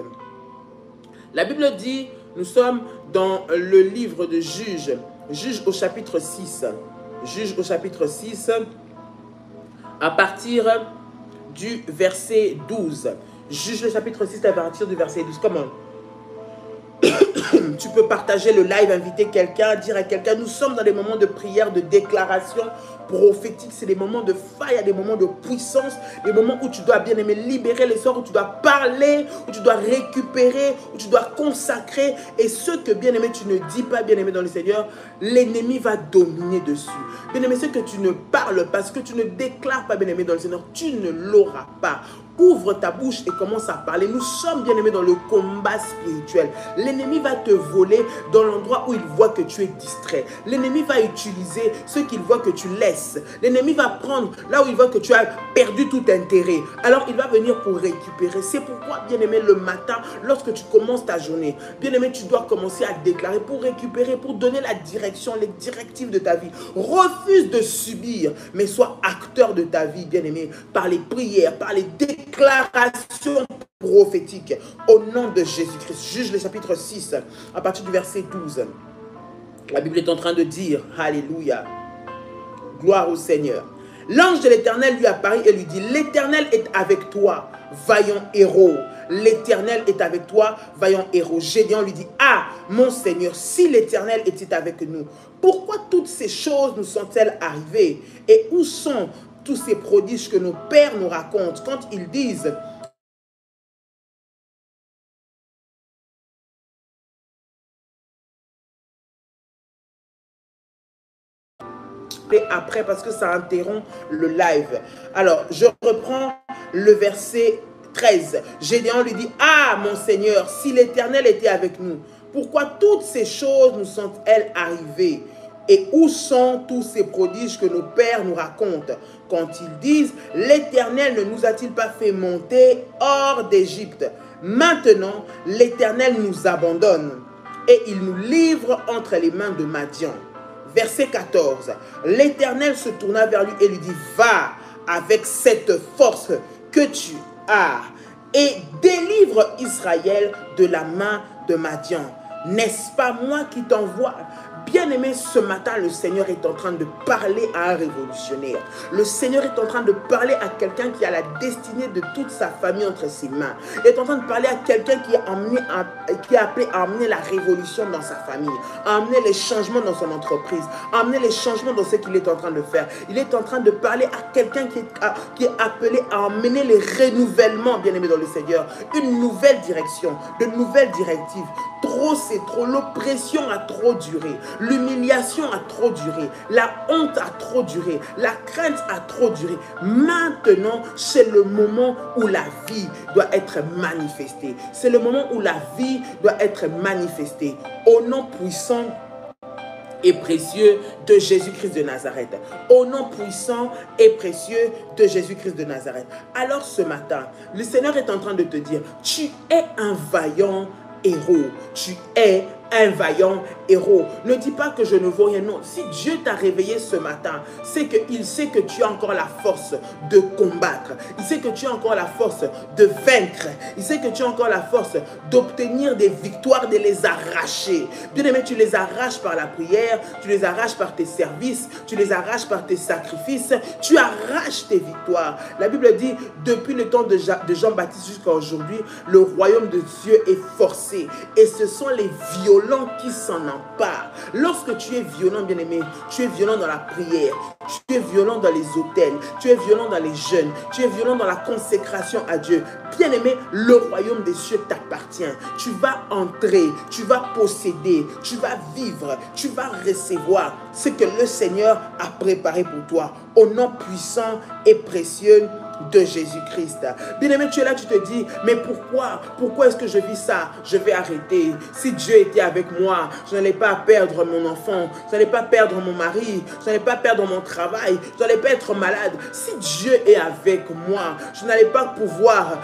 La Bible dit, nous sommes dans le livre de Juges, Juges au chapitre 6, Juges au chapitre 6, à partir du verset 12. Juge le chapitre 6 à partir du verset 12. Comment? Tu peux partager le live, inviter quelqu'un, dire à quelqu'un, nous sommes dans des moments de prière, de déclaration prophétique. C'est des moments de faille, des moments de puissance, des moments où tu dois bien aimer libérer les sorts, où tu dois parler, où tu dois récupérer, où tu dois consacrer. Et ce que bien aimé tu ne dis pas, bien aimé dans le Seigneur, l'ennemi va dominer dessus. Bien aimé, ce que tu ne parles pas, ce que tu ne déclares pas, bien aimé dans le Seigneur, tu ne l'auras pas. Ouvre ta bouche et commence à parler. Nous sommes bien aimés dans le combat spirituel. L'ennemi va te voler dans l'endroit où il voit que tu es distrait. L'ennemi va utiliser ce qu'il voit que tu laisses. L'ennemi va prendre là où il voit que tu as perdu tout intérêt. Alors il va venir pour récupérer. C'est pourquoi, bien aimé, le matin, lorsque tu commences ta journée, bien aimé, tu dois commencer à déclarer pour récupérer, pour donner la direction, les directives de ta vie. Refuse de subir, mais sois acteur de ta vie, bien aimé, par les prières, par les déclarations prophétiques au nom de Jésus-Christ. Juge le chapitre 6 à partir du verset 12. La Bible est en train de dire, alléluia, gloire au Seigneur. L'ange de l'Éternel lui apparut et lui dit, l'Éternel est avec toi, vaillant héros. L'Éternel est avec toi, vaillant héros. Gédéon lui dit, ah, mon Seigneur, si l'Éternel était avec nous, pourquoi toutes ces choses nous sont-elles arrivées? Et où sont tous ces prodiges que nos pères nous racontent quand ils disent et après parce que ça interrompt le live. Alors, je reprends le verset 13. Gédéon lui dit, ah mon Seigneur, si l'Éternel était avec nous, pourquoi toutes ces choses nous sont-elles arrivées? Et où sont tous ces prodiges que nos pères nous racontent quand ils disent, l'Éternel ne nous a-t-il pas fait monter hors d'Égypte? Maintenant, l'Éternel nous abandonne et il nous livre entre les mains de Madian. Verset 14. L'Éternel se tourna vers lui et lui dit, va avec cette force que tu as et délivre Israël de la main de Madian. N'est-ce pas moi qui t'envoie? Bien-aimé, ce matin, le Seigneur est en train de parler à un révolutionnaire. Le Seigneur est en train de parler à quelqu'un qui a la destinée de toute sa famille entre ses mains. Il est en train de parler à quelqu'un qui est appelé à amener la révolution dans sa famille, à amener les changements dans son entreprise, à amener les changements dans ce qu'il est en train de faire. Il est en train de parler à quelqu'un qui est appelé à amener les renouvellements, bien-aimé dans le Seigneur, une nouvelle direction, de nouvelles directives. Trop, c'est trop. L'oppression a trop duré. L'humiliation a trop duré. La honte a trop duré. La crainte a trop duré. Maintenant, c'est le moment où la vie doit être manifestée. C'est le moment où la vie doit être manifestée. Au nom puissant et précieux de Jésus-Christ de Nazareth. Au nom puissant et précieux de Jésus-Christ de Nazareth. Alors ce matin, le Seigneur est en train de te dire, tu es un vaillant héros. Tu es un vaillant héros. Ne dis pas que je ne vaux rien. Non, si Dieu t'a réveillé ce matin, c'est qu'il sait que tu as encore la force de combattre. Il sait que tu as encore la force de vaincre. Il sait que tu as encore la force d'obtenir des victoires, de les arracher. Bien aimé, tu les arraches par la prière, tu les arraches par tes services, tu les arraches par tes sacrifices, tu arraches tes victoires. La Bible dit, depuis le temps de Jean-Baptiste jusqu'à aujourd'hui, le royaume de Dieu est forcé. Et ce sont les violents violent qui s'en empare. Lorsque tu es violent, bien-aimé, tu es violent dans la prière, tu es violent dans les autels, tu es violent dans les jeûnes, tu es violent dans la consécration à Dieu. Bien-aimé, le royaume des cieux t'appartient. Tu vas entrer, tu vas posséder, tu vas vivre, tu vas recevoir ce que le Seigneur a préparé pour toi. Au nom puissant et précieux de Jésus-Christ. Bien-aimé, tu es là, tu te dis, mais pourquoi est-ce que je vis ça? Je vais arrêter. Si Dieu était avec moi, je n'allais pas perdre mon enfant, je n'allais pas perdre mon mari, je n'allais pas perdre mon travail, je n'allais pas être malade. Si Dieu est avec moi, je n'allais pas pouvoir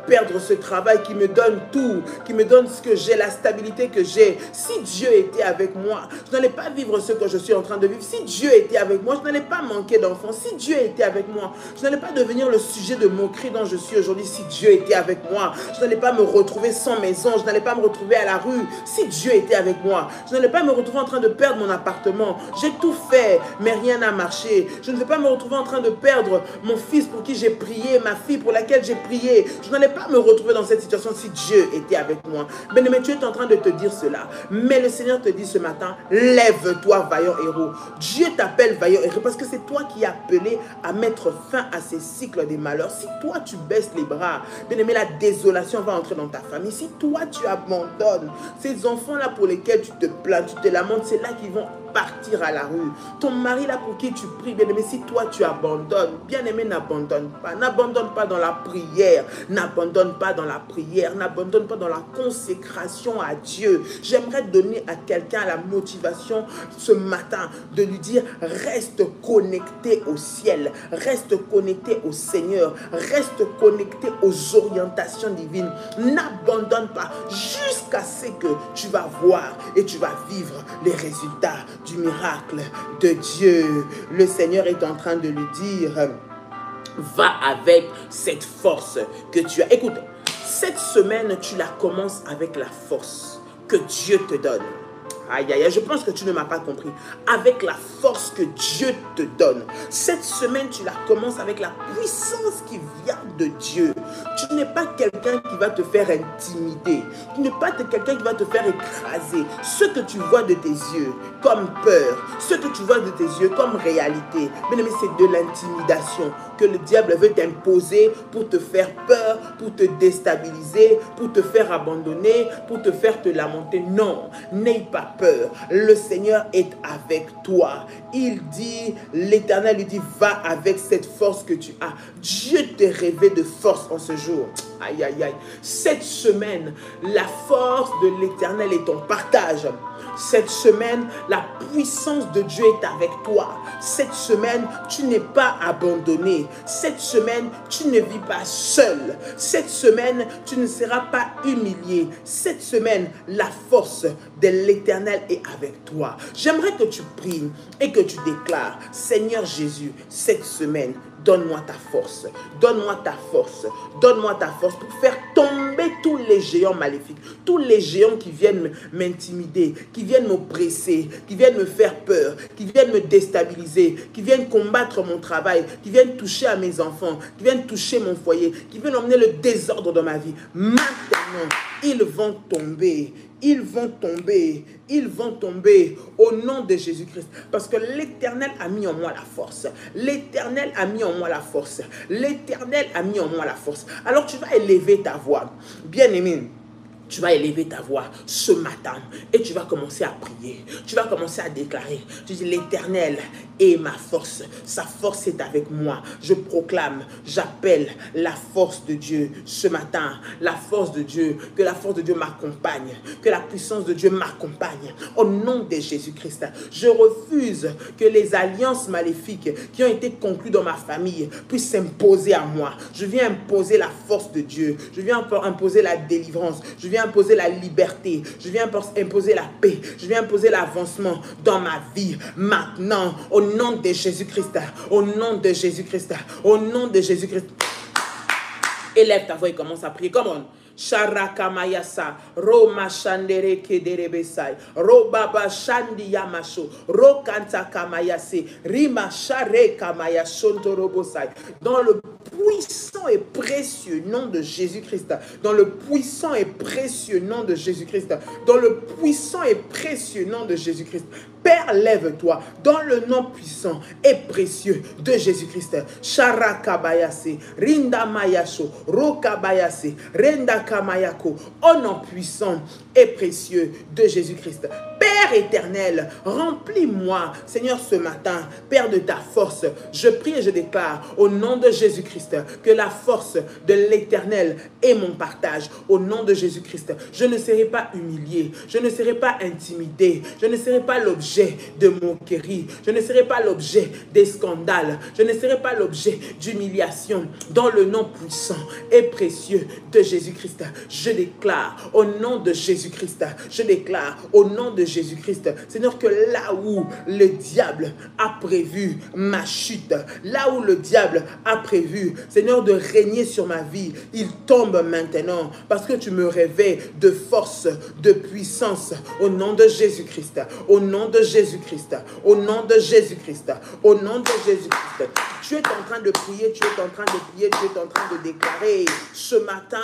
perdre ce travail qui me donne tout, qui me donne ce que j'ai, la stabilité que j'ai. Si Dieu était avec moi, je n'allais pas vivre ce que je suis en train de vivre. Si Dieu était avec moi, je n'allais pas manquer d'enfants. Si Dieu était avec moi, je n'allais pas devenir le sujet de moquerie dont je suis aujourd'hui. Si Dieu était avec moi, je n'allais pas me retrouver sans maison, je n'allais pas me retrouver à la rue. Si Dieu était avec moi, je n'allais pas me retrouver en train de perdre mon appartement. J'ai tout fait, mais rien n'a marché. Je ne vais pas me retrouver en train de perdre mon fils pour qui j'ai prié, ma fille pour laquelle j'ai prié. Je n'allais pas me retrouver dans cette situation si Dieu était avec moi. Bien-aimé, tu es en train de te dire cela, mais le Seigneur te dit ce matin, lève-toi, vaillant héros. Dieu t'appelle vaillant héros parce que c'est toi qui es appelé à mettre fin à ces cycles des malheurs. Si toi tu baisses les bras, bien-aimé, la désolation va entrer dans ta famille. Si toi tu abandonnes ces enfants-là pour lesquels tu te plains, tu te lamentes, c'est là qu'ils vont partir à la rue. Ton mari là pour qui tu pries, bien-aimé, si toi tu abandonnes, bien-aimé, n'abandonne pas dans la prière, n'abandonne pas dans la prière, n'abandonne pas dans la consécration à Dieu. J'aimerais donner à quelqu'un la motivation ce matin de lui dire, reste connecté au ciel, reste connecté au Seigneur, reste connecté aux orientations divines, n'abandonne pas jusqu'à ce que tu vas voir et tu vas vivre les résultats du miracle de Dieu. Le Seigneur est en train de lui dire, va avec cette force que tu as. Écoute, cette semaine, tu la commences avec la force que Dieu te donne. Aïe, aïe, aïe, je pense que tu ne m'as pas compris. Avec la force que Dieu te donne. Cette semaine, tu la commences avec la puissance qui vient de Dieu. Tu n'es pas quelqu'un qui va te faire intimider. Tu n'es pas quelqu'un qui va te faire écraser. Ce que tu vois de tes yeux comme peur, ce que tu vois de tes yeux comme réalité, mais c'est de l'intimidation que le diable veut t'imposer pour te faire peur, pour te déstabiliser, pour te faire abandonner, pour te faire te lamenter. Non, n'aie pas peur. Le Seigneur est avec toi. Il dit, l'Éternel lui dit, va avec cette force que tu as. Dieu te rêvé de force en ce jour. Aïe, aïe, aïe. Cette semaine, la force de l'Éternel est ton partage. Cette semaine, la puissance de Dieu est avec toi. Cette semaine, tu n'es pas abandonné. Cette semaine, tu ne vis pas seul. Cette semaine, tu ne seras pas humilié. Cette semaine, la force de l'Éternel est avec toi. J'aimerais que tu pries et que tu déclares, Seigneur Jésus, cette semaine, donne-moi ta force, donne-moi ta force, donne-moi ta force pour faire tomber tous les géants maléfiques, tous les géants qui viennent m'intimider, qui viennent m'oppresser, qui viennent me faire peur, qui viennent me déstabiliser, qui viennent combattre mon travail, qui viennent toucher à mes enfants, qui viennent toucher mon foyer, qui viennent emmener le désordre dans ma vie. Maintenant, ils vont tomber. Ils vont tomber, ils vont tomber au nom de Jésus-Christ. Parce que l'Éternel a mis en moi la force. L'Éternel a mis en moi la force. L'Éternel a mis en moi la force. Alors tu vas élever ta voix. Bien-aimé, tu vas élever ta voix ce matin et tu vas commencer à prier. Tu vas commencer à déclarer. Tu dis, l'Éternel est ma force. Sa force est avec moi. Je proclame, j'appelle la force de Dieu ce matin. La force de Dieu. Que la force de Dieu m'accompagne. Que la puissance de Dieu m'accompagne. Au nom de Jésus-Christ, je refuse que les alliances maléfiques qui ont été conclues dans ma famille puissent s'imposer à moi. Je viens imposer la force de Dieu. Je viens imposer la délivrance. Je viens imposer la liberté, je viens imposer la paix, je viens imposer l'avancement dans ma vie, maintenant, au nom de Jésus-Christ, au nom de Jésus-Christ, au nom de Jésus-Christ. Élève ta voix et commence à prier, come on. Sharakamayasa, Roma Shandere Kederebesai, Robaba Shandi Yamasho, Rokanta Kamayase, Rima Share Kamayashonto Robosai. Dans le puissant et précieux nom de Jésus-Christ, dans le puissant et précieux nom de Jésus-Christ, dans le puissant et précieux nom de Jésus-Christ. Père, lève-toi dans le nom puissant et précieux de Jésus-Christ. Sharakabayase, Rinda Mayasho, Rokabayase, Renda Kamayako, au nom puissant et précieux de Jésus-Christ. Père éternel, remplis-moi, Seigneur, ce matin, Père, de ta force. Je prie et je déclare au nom de Jésus-Christ que la force de l'éternel est mon partage. Au nom de Jésus-Christ, je ne serai pas humilié, je ne serai pas intimidé, je ne serai pas l'objet de moquerie, je ne serai pas l'objet des scandales, je ne serai pas l'objet d'humiliation. Dans le nom puissant et précieux de Jésus-Christ, je déclare au nom de Jésus-Christ, je déclare au nom de Jésus-Christ, Seigneur, que là où le diable a prévu ma chute, là où le diable a prévu, Seigneur, de régner sur ma vie, il tombe maintenant parce que tu me revêts de force, de puissance au nom de Jésus-Christ, au nom de Jésus-Christ, au nom de Jésus-Christ, au nom de Jésus-Christ. Tu es en train de prier, tu es en train de prier, tu es en train de déclarer ce matin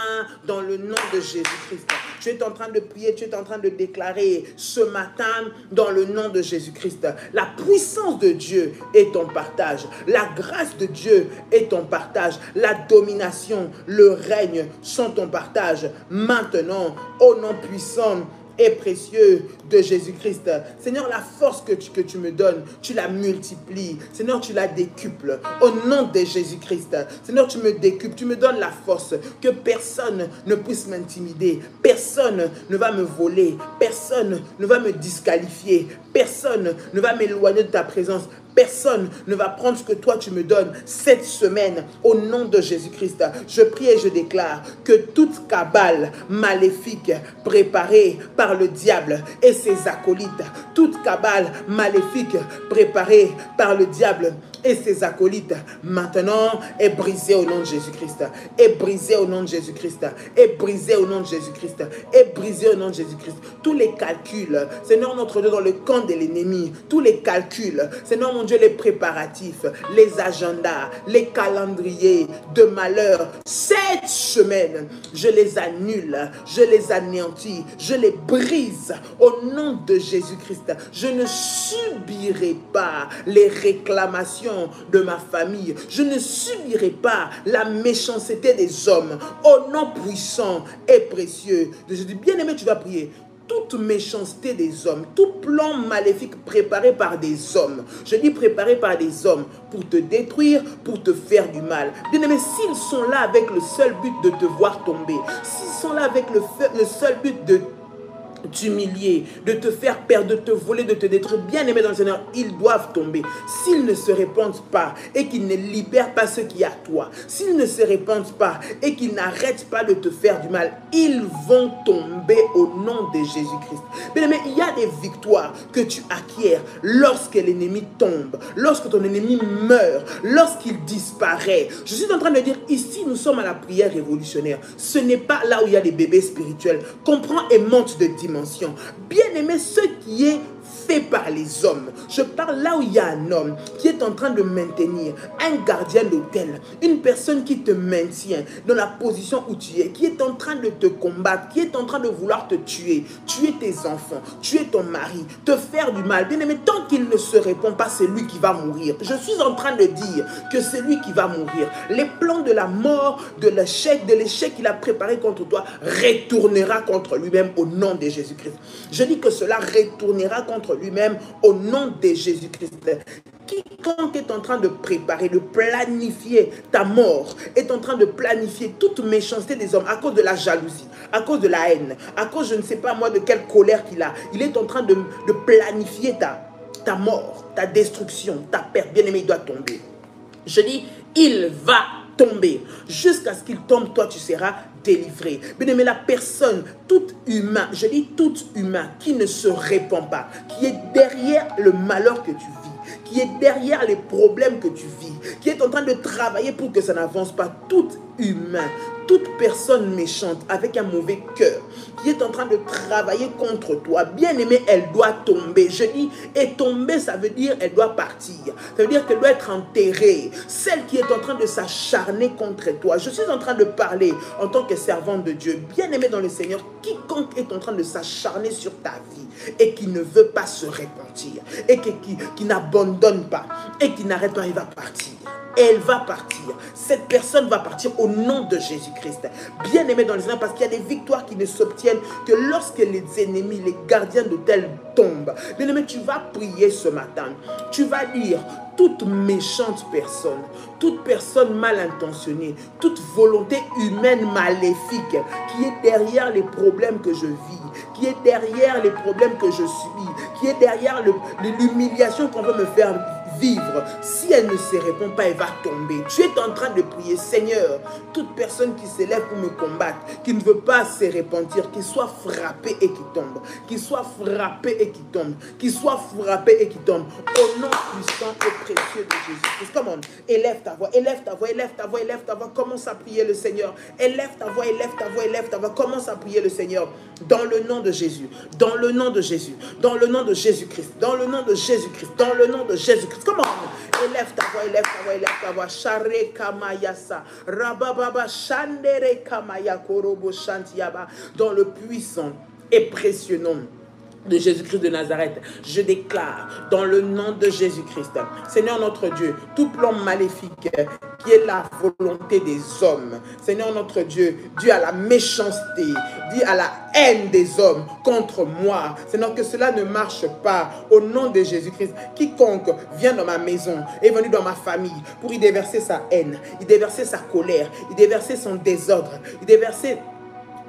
dans le nom de Jésus-Christ. Tu es en train de prier, tu es en train de déclarer ce matin dans le nom de Jésus-Christ. La puissance de Dieu est ton partage. La grâce de Dieu est ton partage. La domination, le règne sont ton partage. Maintenant, au nom puissant et précieux de Jésus-Christ. Seigneur, la force que tu me donnes, tu la multiplies. Seigneur, tu la décuples. Au nom de Jésus-Christ. Seigneur, tu me décuples, tu me donnes la force que personne ne puisse m'intimider. Personne ne va me voler. Personne ne va me disqualifier. Personne ne va m'éloigner de ta présence. Personne ne va prendre ce que toi tu me donnes cette semaine au nom de Jésus-Christ. Je prie et je déclare que toute cabale maléfique préparée par le diable et ses acolytes, toute cabale maléfique préparée par le diable et ses acolytes, maintenant est brisée au nom de Jésus-Christ, est brisée au nom de Jésus-Christ, est brisée au nom de Jésus-Christ, est brisée au nom de Jésus-Christ. Tous les calculs, Seigneur notre Dieu, dans le camp de l'ennemi, tous les calculs, Seigneur mon Dieu, les préparatifs, les agendas, les calendriers de malheur, cette semaine, je les annule, je les anéantis, je les brise au nom de Jésus-Christ. Je ne subirai pas les réclamations de ma famille. Je ne subirai pas la méchanceté des hommes. Au nom puissant et précieux de Jésus. Bien-aimé, tu vas prier. Toute méchanceté des hommes, tout plan maléfique préparé par des hommes, je dis préparé par des hommes pour te détruire, pour te faire du mal. Bien-aimé, s'ils sont là avec le seul but de te voir tomber, s'ils sont là avec le seul but de t'humilier, de te faire perdre, de te voler, de te détruire, bien aimé dans le Seigneur, ils doivent tomber. S'ils ne se répandent pas et qu'ils ne libèrent pas ce qui est à toi, s'ils ne se répandent pas et qu'ils n'arrêtent pas de te faire du mal, ils vont tomber au nom de Jésus-Christ. Bien aimé, il y a des victoires que tu acquiers lorsque l'ennemi tombe, lorsque ton ennemi meurt, lorsqu'il disparaît. Je suis en train de dire, ici nous sommes à la prière révolutionnaire. Ce n'est pas là où il y a des bébés spirituels. Comprends et monte de dimension. Bien aimé, ce qui est fait par les hommes. Je parle là où il y a un homme qui est en train de maintenir un gardien d'hôtel, une personne qui te maintient dans la position où tu es, qui est en train de te combattre, qui est en train de vouloir te tuer tes enfants, tuer ton mari, te faire du mal. Bien aimé, tant qu'il ne se répond pas, c'est lui qui va mourir. Je suis en train de dire que c'est lui qui va mourir. Les plans de la mort, de l'échec qu'il a préparé contre toi, retournera contre lui-même au nom de Jésus-Christ. Je dis que cela retournera contre lui-même au nom de Jésus-Christ. Quiconque est en train de préparer, de planifier ta mort, est en train de planifier toute méchanceté des hommes à cause de la jalousie, à cause de la haine, à cause je ne sais pas moi de quelle colère qu'il a. Il est en train de planifier ta mort, ta destruction, ta perte. Bien aimé, il doit tomber. Je dis, il va tomber. Jusqu'à ce qu'il tombe, toi tu seras délivré. Bien aimé, la personne, tout humain, je dis tout humain, qui ne se répand pas, qui est derrière le malheur que tu vis, qui est derrière les problèmes que tu vis, qui est en train de travailler pour que ça n'avance pas, tout humain, toute personne méchante avec un mauvais cœur qui est en train de travailler contre toi, bien-aimé, elle doit tomber. Je dis, et tomber, ça veut dire elle doit partir. Ça veut dire qu'elle doit être enterrée. Celle qui est en train de s'acharner contre toi. Je suis en train de parler en tant que servante de Dieu, bien-aimé dans le Seigneur, quiconque est en train de s'acharner sur ta vie et qui ne veut pas se repentir et qui n'abandonne pas et qui n'arrête pas, il va partir. Elle va partir. Cette personne va partir au nom de Jésus-Christ. Bien-aimé dans le Seigneur, parce qu'il y a des victoires qui ne s'obtiennent que lorsque les ennemis, les gardiens d'autel tombent. Bien-aimé, tu vas prier ce matin. Tu vas dire, toute méchante personne, toute personne mal intentionnée, toute volonté humaine maléfique qui est derrière les problèmes que je vis, qui est derrière les problèmes que je subis, qui est derrière l'humiliation qu'on veut me faire vivre, si elle ne se répond pas, elle va tomber. Tu es en train de prier, Seigneur, toute personne qui s'élève pour me combattre, qui ne veut pas se repentir, qu'il soit frappé et qui tombe, qu'il soit frappé et qui tombe, qu'il soit frappé et qui tombe, au nom puissant et précieux de Jésus. Come on, élève ta voix, élève ta voix, élève ta voix, élève ta voix, commence à prier le Seigneur, élève ta voix, élève ta voix, élève ta voix, commence à prier le Seigneur, dans le nom de Jésus, dans le nom de Jésus, dans le nom de Jésus-Christ, dans le nom de Jésus-Christ, dans le nom de Jésus-Christ. Comment? Élève ta voix, élève ta voix, élève ta voix. Share kamayasa, rabababa shandere kamaya korobo shantiaba. Dans le puissant et précieux nom de Jésus-Christ de Nazareth, je déclare dans le nom de Jésus-Christ, Seigneur notre Dieu, tout plan maléfique qui est la volonté des hommes, Seigneur notre Dieu, dû à la méchanceté, dû à la haine des hommes contre moi, Seigneur, que cela ne marche pas au nom de Jésus-Christ. Quiconque vient dans ma maison, est venu dans ma famille pour y déverser sa haine, y déverser sa colère, y déverser son désordre, y déverser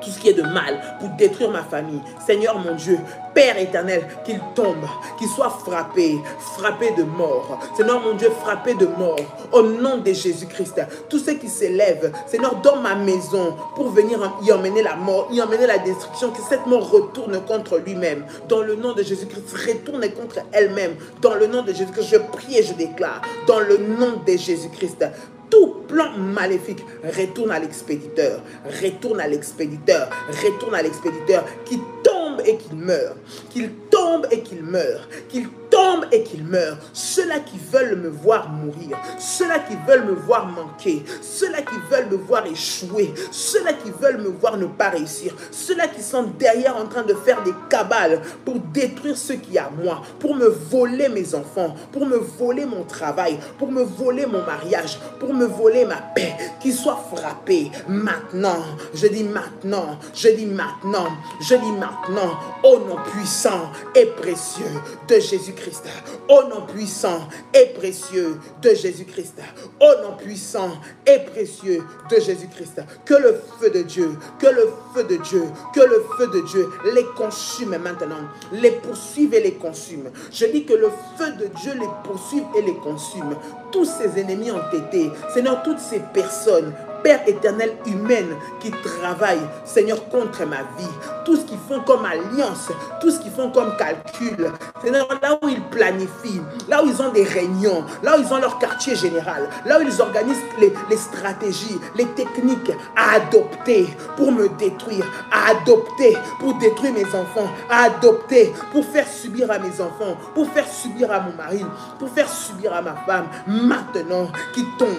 tout ce qui est de mal pour détruire ma famille. Seigneur mon Dieu, Père éternel, qu'il tombe, qu'il soit frappé, frappé de mort. Seigneur mon Dieu, frappé de mort. Au nom de Jésus-Christ, tous ceux qui s'élèvent, Seigneur, dans ma maison, pour venir y emmener la mort, y emmener la destruction, que cette mort retourne contre lui-même. Dans le nom de Jésus-Christ, retourne contre elle-même. Dans le nom de Jésus-Christ, je prie et je déclare, dans le nom de Jésus-Christ, tout plan maléfique retourne à l'expéditeur, retourne à l'expéditeur, retourne à l'expéditeur, qui tombe et qu'il meurt, qu'il tombe et qu'il meurt, qu'il tombe et qu'il meurt. Ceux-là qui veulent me voir mourir, ceux-là qui veulent me voir manquer, ceux-là qui veulent me voir échouer, ceux-là qui veulent me voir ne pas réussir, ceux-là qui sont derrière en train de faire des cabales pour détruire ce qui est à moi, pour me voler mes enfants, pour me voler mon travail, pour me voler mon mariage, pour me voler ma paix, qu'ils soient frappés maintenant. Je dis maintenant, je dis maintenant, je dis maintenant, au nom puissant et précieux de Jésus-Christ, au nom puissant et précieux de Jésus-Christ, au nom puissant et précieux de Jésus-Christ, que le feu de Dieu, que le feu de Dieu, que le feu de Dieu les consume maintenant, les poursuive et les consume. Je dis que le feu de Dieu les poursuive et les consume. Tous ces ennemis ont été, Seigneur, toutes ces personnes, Père éternel humaine qui travaille, Seigneur, contre ma vie, tout ce qu'ils font comme alliance, tout ce qu'ils font comme calcul, Seigneur, là où ils planifient, là où ils ont des réunions, là où ils ont leur quartier général, là où ils organisent les stratégies, les techniques à adopter pour me détruire, à adopter pour détruire mes enfants, à adopter pour faire subir à mes enfants, pour faire subir à mon mari, pour faire subir à ma femme, maintenant qu'il tombe,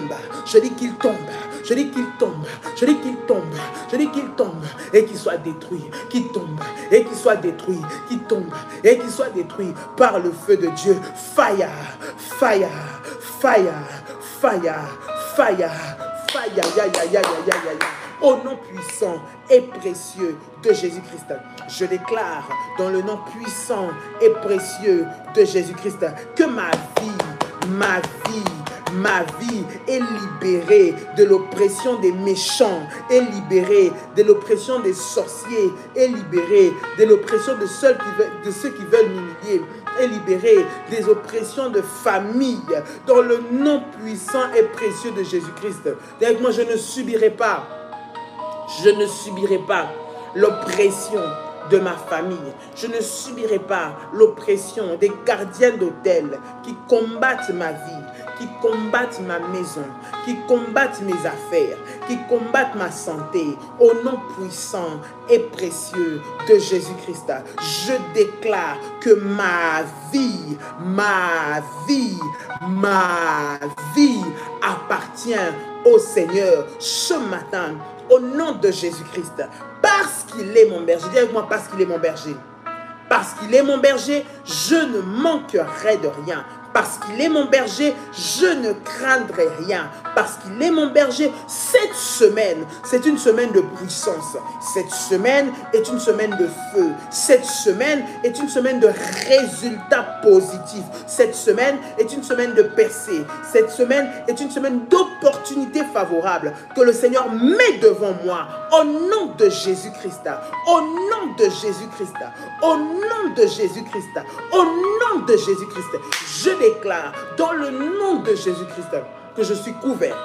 je dis qu'il tombe, je dis qu'il tombe, je dis qu'il tombe, je dis qu'il tombe et qu'il soit détruit, qu'il tombe et qu'il soit détruit, qu'il tombe et qu'il soit détruit par le feu de Dieu. Fire, fire, fire, fire, fire, fire, ya, ya, ya, ya, ya, ya, ya. Au nom puissant et précieux de Jésus-Christ, je déclare dans le nom puissant et précieux de Jésus-Christ que ma vie est libérée de l'oppression des méchants, est libérée de l'oppression des sorciers, est libérée de l'oppression de ceux qui veulent m'humilier, est libérée des oppressions de famille, dans le nom puissant et précieux de Jésus-Christ. Avec moi, je ne subirai pas l'oppression de ma famille. Je ne subirai pas l'oppression des gardiens d'autel qui combattent ma vie, qui combattent ma maison, qui combattent mes affaires, qui combattent ma santé, au nom puissant et précieux de Jésus-Christ. Je déclare que ma vie appartient au Seigneur ce matin, au nom de Jésus-Christ, parce qu'il est mon berger. Dis avec moi, parce qu'il est mon berger. Parce qu'il est mon berger, je ne manquerai de rien. Parce qu'il est mon berger, je ne craindrai rien. Parce qu'il est mon berger, cette semaine, c'est une semaine de puissance. Cette semaine est une semaine de feu. Cette semaine est une semaine de résultats positifs. Cette semaine est une semaine de percée. Cette semaine est une semaine d'opportunités favorables que le Seigneur met devant moi. Au nom de Jésus-Christ. Au nom de Jésus-Christ. Au nom de Jésus-Christ. Au nom de Jésus-Christ. Je déclare dans le nom de Jésus-Christ que je suis couvert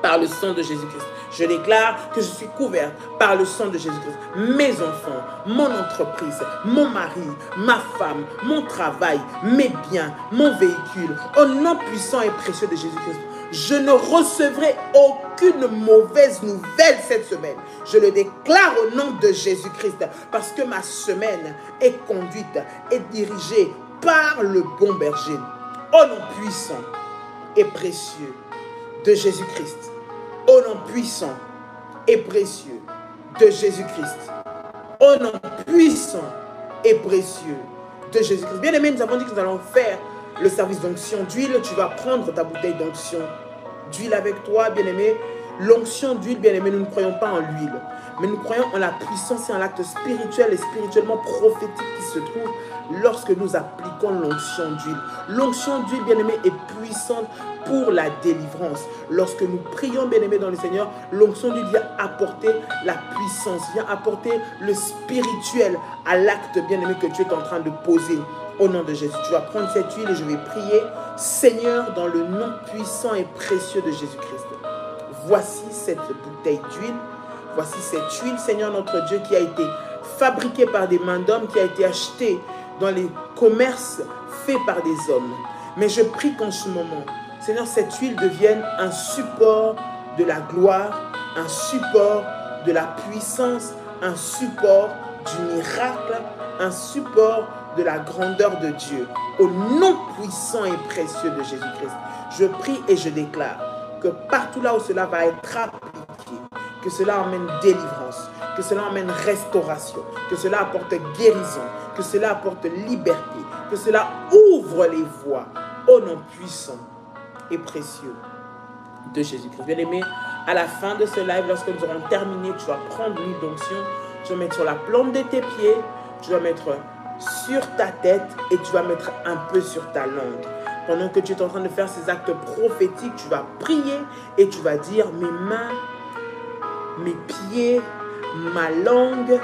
par le sang de Jésus-Christ. Je déclare que je suis couvert par le sang de Jésus-Christ. Mes enfants, mon entreprise, mon mari, ma femme, mon travail, mes biens, mon véhicule, au nom puissant et précieux de Jésus-Christ. Je ne recevrai aucune mauvaise nouvelle cette semaine. Je le déclare au nom de Jésus-Christ parce que ma semaine est conduite et dirigée par le bon berger, au nom puissant et précieux de Jésus-Christ. Au nom puissant et précieux de Jésus-Christ. Au nom puissant et précieux de Jésus-Christ. Bien aimé, nous avons dit que nous allons faire le service d'onction d'huile. Tu vas prendre ta bouteille d'onction d'huile avec toi, bien aimé. L'onction d'huile, bien aimé, nous ne croyons pas en l'huile, mais nous croyons en la puissance et en l'acte spirituel et spirituellement prophétique qui se trouve lorsque nous appliquons l'onction d'huile. L'onction d'huile, bien aimé, est puissante pour la délivrance. Lorsque nous prions, bien aimé, dans le Seigneur, l'onction d'huile vient apporter la puissance, vient apporter le spirituel à l'acte, bien aimé, que tu es en train de poser. Au nom de Jésus, tu vas prendre cette huile et je vais prier. Seigneur, dans le nom puissant et précieux de Jésus-Christ, voici cette bouteille d'huile. Voici cette huile, Seigneur notre Dieu, qui a été fabriquée par des mains d'hommes, qui a été achetée dans les commerces faits par des hommes. Mais je prie qu'en ce moment, Seigneur, cette huile devienne un support de la gloire, un support de la puissance, un support du miracle, un support de la grandeur de Dieu. Au nom puissant et précieux de Jésus-Christ, je prie et je déclare que partout là où cela va être appliqué, que cela emmène délivrance, que cela emmène restauration, que cela apporte guérison, que cela apporte liberté, que cela ouvre les voies au nom puissant et précieux de Jésus-Christ. Bien-aimé, à la fin de ce live, lorsque nous aurons terminé, tu vas prendre l'huile d'onction, tu vas mettre sur la plante de tes pieds, tu vas mettre sur ta tête et tu vas mettre un peu sur ta langue. Pendant que tu es en train de faire ces actes prophétiques, tu vas prier et tu vas dire: mes mains, mes pieds, ma langue,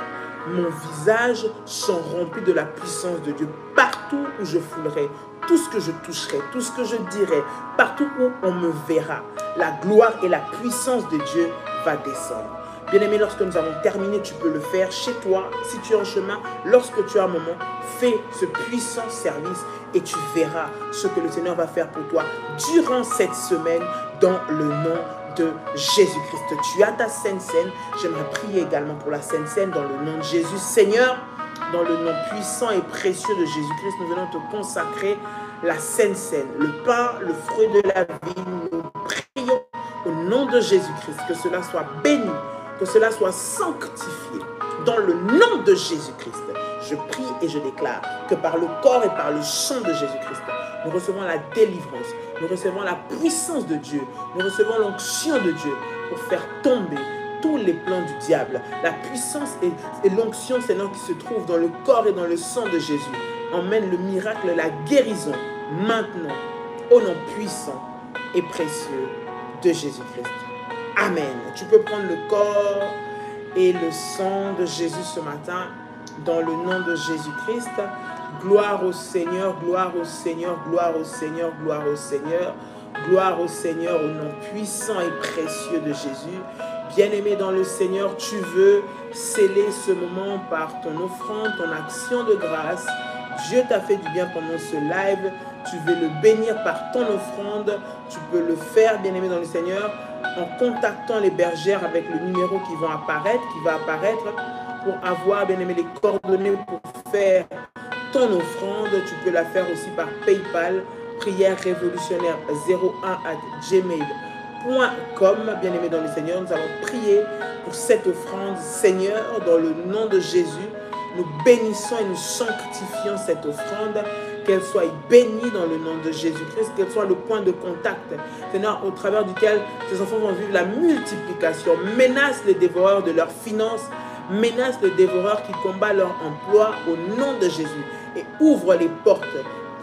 mon visage sont remplis de la puissance de Dieu. Partout où je foulerai, tout ce que je toucherai, tout ce que je dirai, partout où on me verra, la gloire et la puissance de Dieu va descendre. Bien-aimé, lorsque nous avons terminé, tu peux le faire chez toi, si tu es en chemin, lorsque tu as un moment, fais ce puissant service et tu verras ce que le Seigneur va faire pour toi durant cette semaine dans le nom de Jésus-Christ. Tu as ta Sainte Seine. J'aimerais prier également pour la Sainte Seine dans le nom de Jésus. Seigneur, dans le nom puissant et précieux de Jésus-Christ, nous venons te consacrer la Sainte Seine, le pain, le fruit de la vie. Nous prions au nom de Jésus-Christ que cela soit béni, que cela soit sanctifié dans le nom de Jésus-Christ. Je prie et je déclare que par le corps et par le sang de Jésus-Christ, nous recevons la délivrance, nous recevons la puissance de Dieu, nous recevons l'onction de Dieu pour faire tomber tous les plans du diable. La puissance et l'onction, Seigneur, qui se trouve dans le corps et dans le sang de Jésus, emmène le miracle, la guérison, maintenant, au nom puissant et précieux de Jésus-Christ. Amen. Tu peux prendre le corps et le sang de Jésus ce matin dans le nom de Jésus-Christ. Gloire au Seigneur, gloire au Seigneur, gloire au Seigneur, gloire au Seigneur. Gloire au Seigneur au nom puissant et précieux de Jésus. Bien-aimé dans le Seigneur, tu veux sceller ce moment par ton offrande, ton action de grâce. Dieu t'a fait du bien pendant ce live, tu veux le bénir par ton offrande, tu peux le faire, bien-aimé dans le Seigneur, en contactant les bergères avec le numéro qui va apparaître, pour avoir, bien-aimé, les coordonnées pour faire ton offrande. Tu peux la faire aussi par PayPal, prière révolutionnaire 01@gmail.com. Bien-aimé dans le Seigneur, nous allons prier pour cette offrande. Seigneur, dans le nom de Jésus, nous bénissons et nous sanctifions cette offrande, qu'elle soit bénie dans le nom de Jésus-Christ, qu'elle soit le point de contact, Seigneur, au travers duquel tes enfants vont vivre la multiplication. Menace les dévoreurs de leurs finances, menace les dévoreurs qui combattent leur emploi au nom de Jésus et ouvre les portes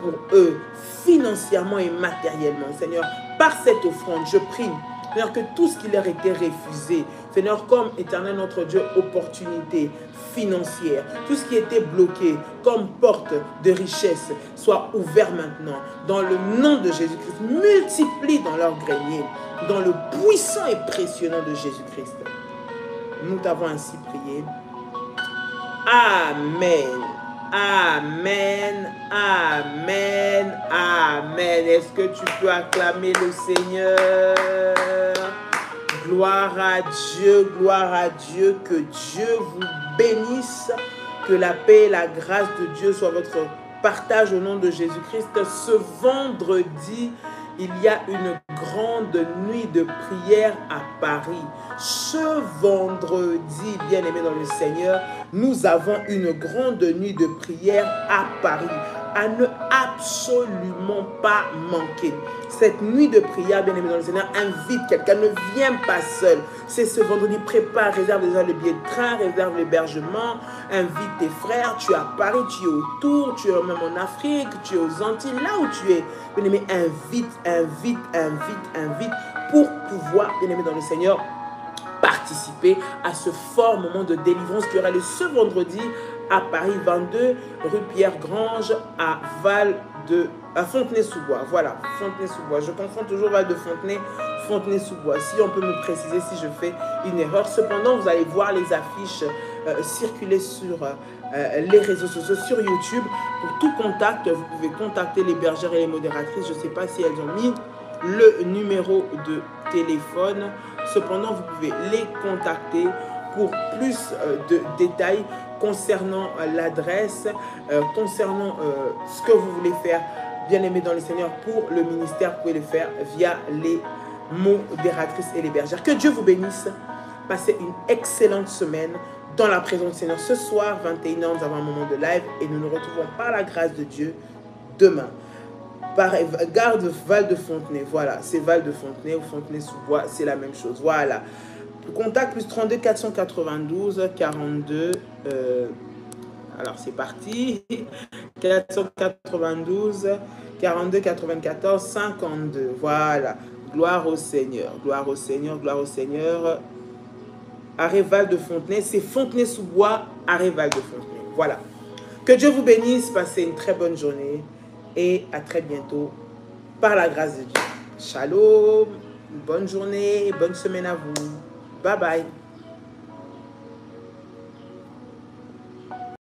pour eux, financièrement et matériellement. Seigneur, par cette offrande, je prie, Seigneur, que tout ce qui leur était refusé, Seigneur, comme éternel notre Dieu, opportunité financière, tout ce qui était bloqué comme porte de richesse, soit ouvert maintenant. Dans le nom de Jésus-Christ, multiplie dans leur grenier, dans le puissant et précieux nom de Jésus-Christ. Nous t'avons ainsi prié. Amen. Amen, amen, amen. Est-ce que tu peux acclamer le Seigneur? Gloire à Dieu, que Dieu vous bénisse, que la paix et la grâce de Dieu soient votre partage au nom de Jésus-Christ. Ce vendredi, il y a une grande nuit de prière à Paris. Ce vendredi, bien-aimé dans le Seigneur, nous avons une grande nuit de prière à Paris, à ne absolument pas manquer. Cette nuit de prière, bien-aimé dans le Seigneur, invite quelqu'un, ne viens pas seul. C'est ce vendredi, prépare, réserve déjà le billet de train, réserve l'hébergement, invite tes frères, tu es à Paris, tu es autour, tu es même en Afrique, tu es aux Antilles, là où tu es. Bien-aimé, invite pour pouvoir, bien-aimé dans le Seigneur, participer à ce fort moment de délivrance qui aura lieu ce vendredi à Paris 22 rue Pierre-Grange à Fontenay-sous-Bois. Voilà, Fontenay-sous-Bois. Je confonds toujours Val de Fontenay, Fontenay-sous-Bois. Si on peut me préciser si je fais une erreur. Cependant, vous allez voir les affiches circuler sur les réseaux sociaux, sur YouTube. Pour tout contact, vous pouvez contacter les bergères et les modératrices. Je ne sais pas si elles ont mis le numéro de téléphone. Cependant, vous pouvez les contacter pour plus de détails concernant l'adresse, concernant ce que vous voulez faire, bien aimé dans le Seigneur, pour le ministère. Vous pouvez le faire via les modératrices et les bergères. Que Dieu vous bénisse. Passez une excellente semaine dans la présence du Seigneur. Ce soir, 21h, nous avons un moment de live et nous nous retrouvons par la grâce de Dieu demain. Gare de Val de Fontenay, voilà, c'est Val de Fontenay ou Fontenay-sous-Bois, c'est la même chose, voilà. Contact plus 32 492 42, alors c'est parti, 492 42 94 52, voilà, gloire au Seigneur, gloire au Seigneur, gloire au Seigneur. Arrêt Val de Fontenay, c'est Fontenay-sous-Bois, arrêt Val de Fontenay, voilà. Que Dieu vous bénisse, passez une très bonne journée. Et à très bientôt, par la grâce de Dieu. Shalom, bonne journée, bonne semaine à vous. Bye bye.